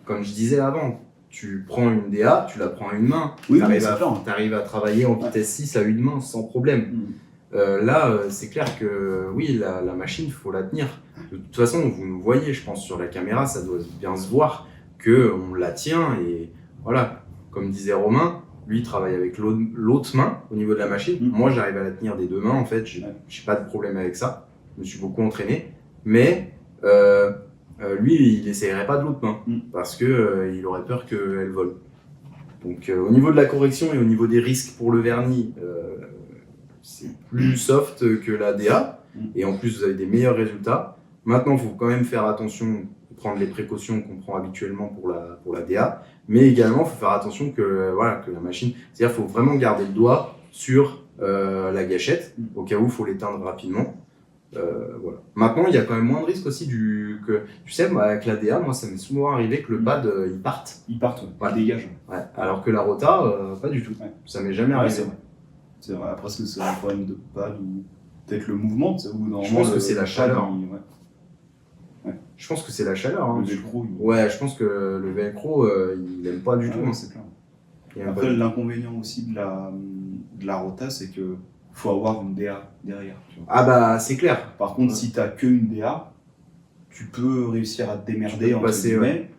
comme je disais avant, tu prends une DA, tu la prends à une main, Oui, tu arrives, oui, c'est clair. à travailler en vitesse 6 à une main sans problème. Là, c'est clair que oui, la machine, il faut la tenir. De toute façon, vous nous voyez, je pense, sur la caméra, ça doit bien se voir qu'on la tient. Et voilà, comme disait Romain, lui, il travaille avec l'autre main au niveau de la machine. Moi, j'arrive à la tenir des deux mains, en fait, j'ai pas de problème avec ça. Je me suis beaucoup entraîné. Mais lui, il n'essayerait pas de l'autre main parce qu'il aurait peur qu'elle vole. Donc, au niveau de la correction et au niveau des risques pour le vernis, c'est plus soft que la DA, et en plus vous avez des meilleurs résultats. Maintenant, il faut quand même faire attention, prendre les précautions qu'on prend habituellement pour la DA, mais également il faut faire attention que la machine, c'est-à-dire qu'il faut vraiment garder le doigt sur la gâchette, au cas où il faut l'éteindre rapidement. Voilà. Maintenant, il y a quand même moins de risques aussi que tu sais, avec la DA, moi ça m'est souvent arrivé que le pad il parte. Ils partent, Ouais. ils dégagent. Ouais. Alors que la rota, pas du tout. Ouais. Ça m'est jamais Ouais, arrivé. c'est vrai. C'est vrai. Après, est-ce que c'est un problème de pad ou peut-être le mouvement, tu sais, ou normalement, Je pense que c'est la pad, chaleur. Ouais. Je pense que c'est la chaleur. Hein. Le velcro. Ouais, je pense que le velcro, il aime pas du tout. Hein. C'est clair. Il aime Après, pas. l'inconvénient aussi de la rota, c'est que faut avoir une DA derrière. Tu vois. Ah bah c'est clair. Par contre, Ouais. si t'as qu'une DA, tu peux réussir à te démerder Tu peux entre passer, guillemets,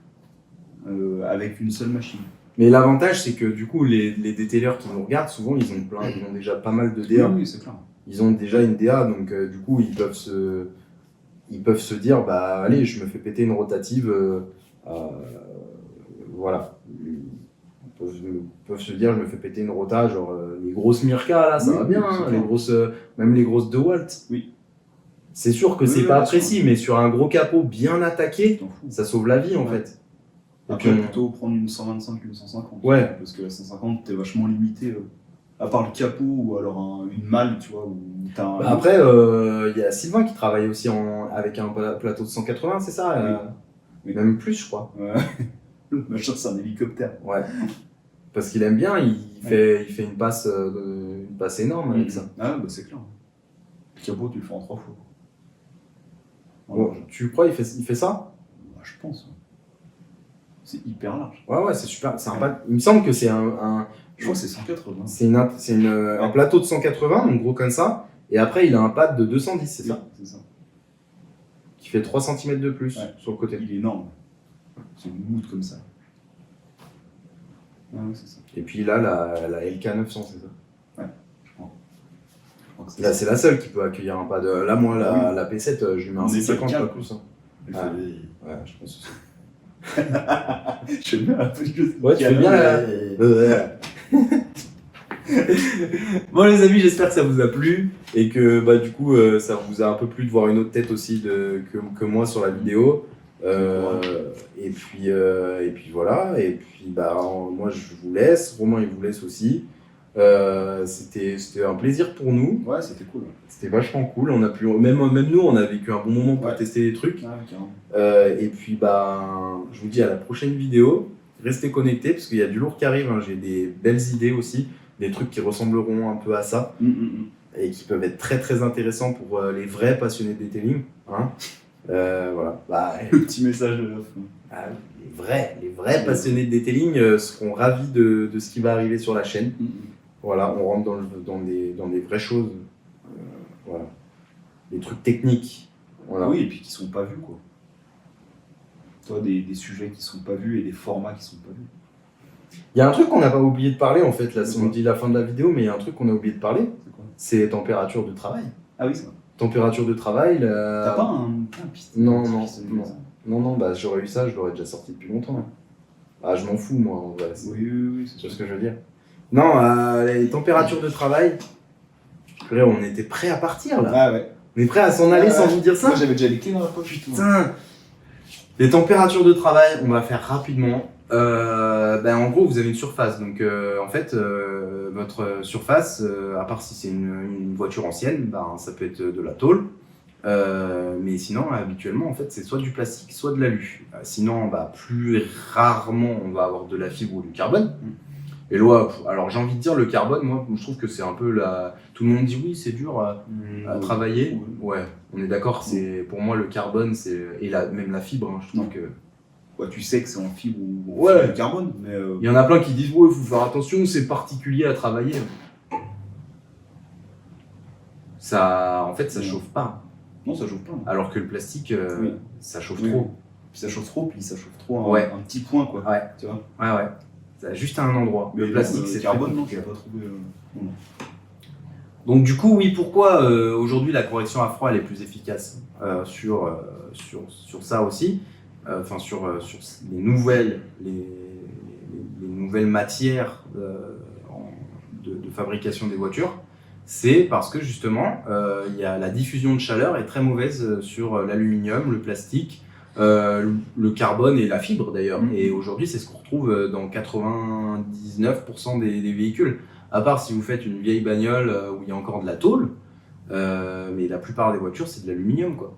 avec une seule machine. Mais l'avantage, c'est que du coup, les détaillers qui nous regardent, souvent, ils ont déjà pas mal de DA. Oui, c'est clair. Ils ont déjà une DA, donc du coup, ils peuvent se dire, bah allez, je me fais péter une rotative. Voilà. Ils peuvent se dire, je me fais péter une rota, genre les grosses Mirka, là, ça Oui, va bien, c'est hein, clair. les grosses, même les grosses DeWalt. Oui. C'est sûr que Oui, c'est oui, pas bien sûr. précis, mais sur un gros capot bien attaqué, T'en fous. ça sauve la vie en Ouais. fait. Et Après, puis, plutôt prendre une 125 qu'une 150. Ouais. Parce que la 150, t'es vachement limité. À part le capot ou alors une malle, tu vois, où t'as un. Bah, après, il y a Sylvain qui travaille aussi avec un plateau de 180, c'est ça Oui. Même plus, je crois. Ouais. Le machin, c'est un hélicoptère. Ouais. Parce qu'il aime bien, il fait une passe énorme avec ça. Ah, bah c'est clair. Le capot, tu le fais en 3 fois. Bon, tu crois il fait ça? Bah, je pense. Ouais. C'est hyper large. Ouais, c'est super. C'est il me semble que c'est Je crois que c'est 180. c'est un plateau de 180, donc gros comme ça. Et après, il a un pad de 210, c'est ça? C'est ça. Qui fait 3 cm de plus Ouais. sur le côté. Il est énorme. C'est une moutte comme ça. Ah oui, c'est ça. Et puis là, la LK900, c'est ça? Je crois que Là, c'est la seule qui peut accueillir un pad. Là, moi, Oui. la P7, je lui mets un On est 150, pas quatre. plus. Hein. Elle Ah. fait- Ouais, je pense aussi. Je fais bien un peu de. Ouais, tu fais bien la. Bon, les amis, j'espère que ça vous a plu et que bah, du coup, ça vous a un peu plu de voir une autre tête aussi que moi sur la vidéo. Et puis voilà. Et puis bah, moi, je vous laisse. Romain, il vous laisse aussi. C'était un plaisir pour nous. Ouais, c'était cool. C'était vachement cool. On a pu, même nous, on a vécu un bon moment pour Ouais. tester des trucs. Ah, carrément. Et puis, bah, je vous dis à la prochaine vidéo. Restez connectés parce qu'il y a du lourd qui arrive. Hein. J'ai des belles idées aussi, des trucs qui ressembleront un peu à ça et qui peuvent être très très intéressants pour les vrais passionnés de detailing. Hein. Voilà. Bah, Le petit message de l'offre. ah, les vrais passionnés de detailing seront ravis de ce qui va arriver sur la chaîne. Voilà, on rentre dans des vraies choses. Voilà. Des trucs techniques. Voilà. Oui, et puis qui sont pas vus, quoi. Toi, des sujets qui sont pas vus et des formats qui sont pas vus. Il y a un truc qu'on n'a pas oublié de parler en fait. Là, C'est on quoi dit la fin de la vidéo, mais il y a un truc qu'on a oublié de parler. C'est quoi? C'est température de travail. Ah oui, c'est vrai. Température de travail. T'as pas un piston? Non, un petit non, piston non. comme ça Non, bah j'aurais eu ça, je l'aurais déjà sorti depuis longtemps. Ah, je m'en fous moi en vrai. Oui, C'est c'est ce que je veux dire. Non, les températures de travail. Purée, on était prêt à partir là. Ah ouais. On est prêt à s'en aller Ouais, sans ouais. vous dire ça. Moi, j'avais déjà les clés dans la poche du tout. Putain. Les températures de travail, on va faire rapidement. En gros, vous avez une surface. Donc, en fait, votre surface, à part si c'est une voiture ancienne, ça peut être de la tôle. Mais sinon, habituellement, en fait, c'est soit du plastique, soit de l'alu. Sinon, plus rarement, on va avoir de la fibre ou du carbone. Et là, alors j'ai envie de dire, le carbone, moi, je trouve que c'est un peu la... Tout le monde dit oui, c'est dur à travailler. Ouais, on est d'accord. C'est pour moi le carbone, c'est même la fibre. Je trouve que Ouais, tu sais que c'est en fibre ou Ouais. fibre de carbone, mais il y en a plein qui disent ouais, il faut faire attention, c'est particulier à travailler. Ça, en fait, ça chauffe pas. non, ça chauffe pas. Alors que le plastique, Oui. ça chauffe Oui. trop. Puis ça chauffe trop, puis ça chauffe trop Ouais. un petit point, quoi. Ouais. Tu vois. Ouais. Ça a juste à un endroit. Mais Le plastique, le c'est carbone, très non, compliqué. j'ai pas trouvé. Non. Donc du coup, oui, pourquoi aujourd'hui la correction à froid elle est plus efficace sur ça aussi, sur les nouvelles matières de fabrication des voitures, c'est parce que justement il y a la diffusion de chaleur est très mauvaise sur l'aluminium, le plastique, le carbone et la fibre d'ailleurs. Et aujourd'hui, c'est ce qu'on retrouve dans 99% des véhicules. À part si vous faites une vieille bagnole où il y a encore de la tôle, mais la plupart des voitures, c'est de l'aluminium, quoi.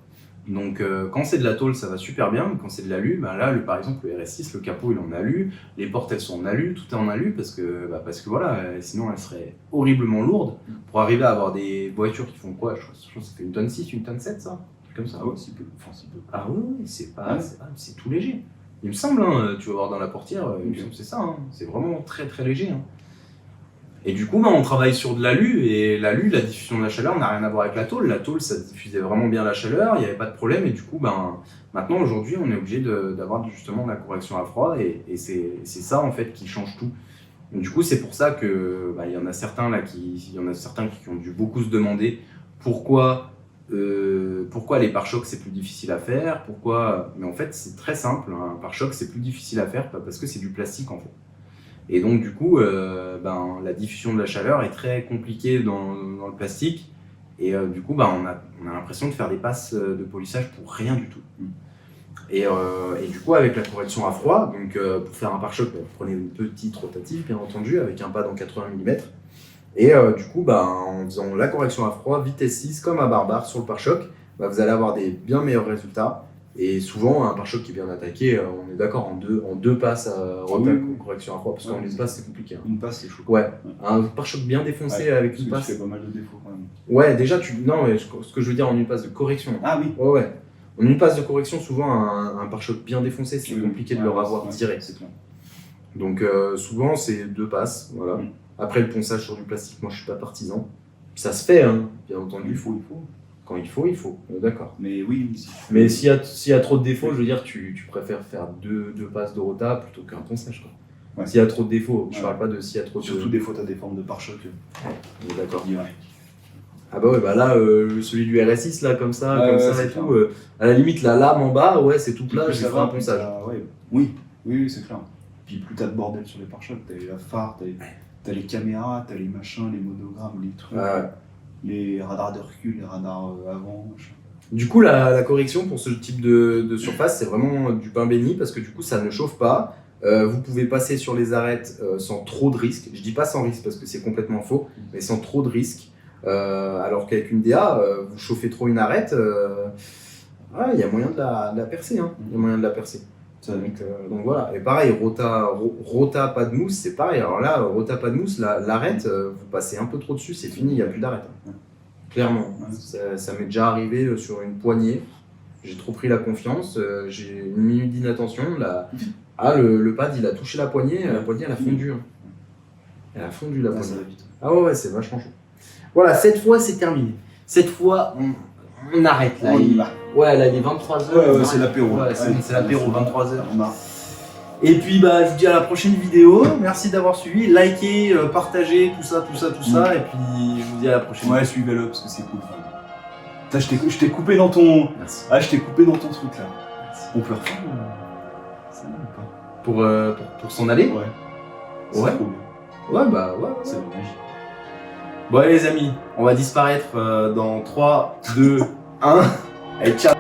Donc, quand c'est de la tôle, ça va super bien, mais quand c'est de l'alu, là, par exemple, le RS6, le capot, il est en alu, les portes, elles sont en alu, tout est en alu, parce que voilà, sinon, elles seraient horriblement lourdes. Pour arriver à avoir des voitures qui font quoi? Je pense que ça fait 1 tonne 6, 1 tonne 7, ça? Comme ça. Ah ouais, si peu. Enfin, si peu. Ah oui, c'est pas, Ouais. c'est tout léger. Il me semble, hein, tu vas voir dans la portière, il me semble que c'est ça, hein, c'est vraiment très très léger. Hein. Et du coup, on travaille sur de l'alu, et l'alu, la diffusion de la chaleur n'a rien à voir avec la tôle. La tôle, ça diffusait vraiment bien la chaleur, il n'y avait pas de problème, et du coup, maintenant, aujourd'hui, on est obligé d'avoir justement la correction à froid, et c'est ça, en fait, qui change tout. Donc, du coup, c'est pour ça que il y en a certains qui ont dû beaucoup se demander pourquoi les pare-chocs c'est plus difficile à faire, mais en fait, c'est très simple, un pare-choc c'est plus difficile à faire parce que c'est du plastique, en fait. Et donc, du coup, la diffusion de la chaleur est très compliquée dans le plastique. Et du coup, on a l'impression de faire des passes de polissage pour rien du tout. Et du coup, avec la correction à froid, donc pour faire un pare-choc, vous prenez une petite rotative, bien entendu, avec un pad en 80 mm. Et du coup, en faisant la correction à froid, vitesse 6, comme un barbare sur le pare-choc, vous allez avoir des bien meilleurs résultats. Et souvent, un pare-choc qui est bien attaqué, on est d'accord, en deux passes à correction à froid, parce qu'en une passe, c'est compliqué. Hein. Une passe, c'est chaud. Ouais, un pare-choc bien défoncé avec une passe. Tu fais pas mal de défauts quand même. Ouais, déjà, non, mais ce que je veux dire en une passe de correction. Ah oui. Ouais. En une passe de correction, souvent, un pare-choc bien défoncé, c'est compliqué de le revoir direct. C'est clair. Donc, souvent, c'est 2 passes, voilà. Après, le ponçage sur du plastique, moi, je suis pas partisan. Ça se fait, hein, bien entendu. Il faut. Quand il faut, d'accord. Mais oui. Mais s'il y a trop de défauts, je veux dire, tu préfères faire deux passes de rota plutôt qu'un ponçage, quoi. Ouais. S'il y a trop de défauts, je parle pas de s'il y a trop de... Surtout des fois, t'as des formes de pare-choc. On est d'accord. Direct. Ah bah ouais, là, celui du RS6, là, comme ça c'est et clair. tout, à la limite, la lame en bas, ouais, c'est tout plat, Plus je ça vais faire un va, plus ponçage. Oui, c'est clair. Puis plus t'as de bordel sur les pare-chocs, t'as la phare, t'as les caméras, t'as les machins, les monogrammes, les trucs, Ouais. les radars de recul, les radars avant, machin. Du coup, la correction pour ce type de surface, c'est vraiment du pain béni parce que du coup, ça ne chauffe pas. Vous pouvez passer sur les arêtes sans trop de risques. Je dis pas sans risque parce que c'est complètement faux, mais sans trop de risques. Alors qu'avec une DA, vous chauffez trop une arête, il y a moyen de la percer. Hein. Il y a moyen de la percer. Donc voilà. Et pareil, rota pas de mousse, c'est pareil. Alors là, rota pas de mousse, l'arête, vous passez un peu trop dessus, c'est fini, il n'y a plus d'arête. Clairement. Ça m'est déjà arrivé sur une poignée. J'ai trop pris la confiance, j'ai 1 minute d'inattention. Le pad il a touché la poignée elle a fondu. Elle a fondu la poignée. Ça va vite. Ah ouais, c'est vachement chaud. Voilà, cette fois c'est terminé. Cette fois on arrête là. On y va. Ouais, là il est 23h. Ouais, c'est l'apéro. Ouais, c'est l'apéro, 23h. On a... Et puis je vous dis à la prochaine vidéo. Merci d'avoir suivi. Likez, partagez, tout ça. Et puis je vous dis à la prochaine. Ouais, suivez-le parce que c'est cool. Putain, je t'ai coupé dans ton. Merci. Ah, je t'ai coupé dans ton truc là. Merci. On peut refaire ça ou pas? Pour s'en aller. Ouais. C'est Ouais. trop bien. Ouais, C'est magique. Bon allez les amis, on va disparaître dans 3, 2, 1. Allez, ciao.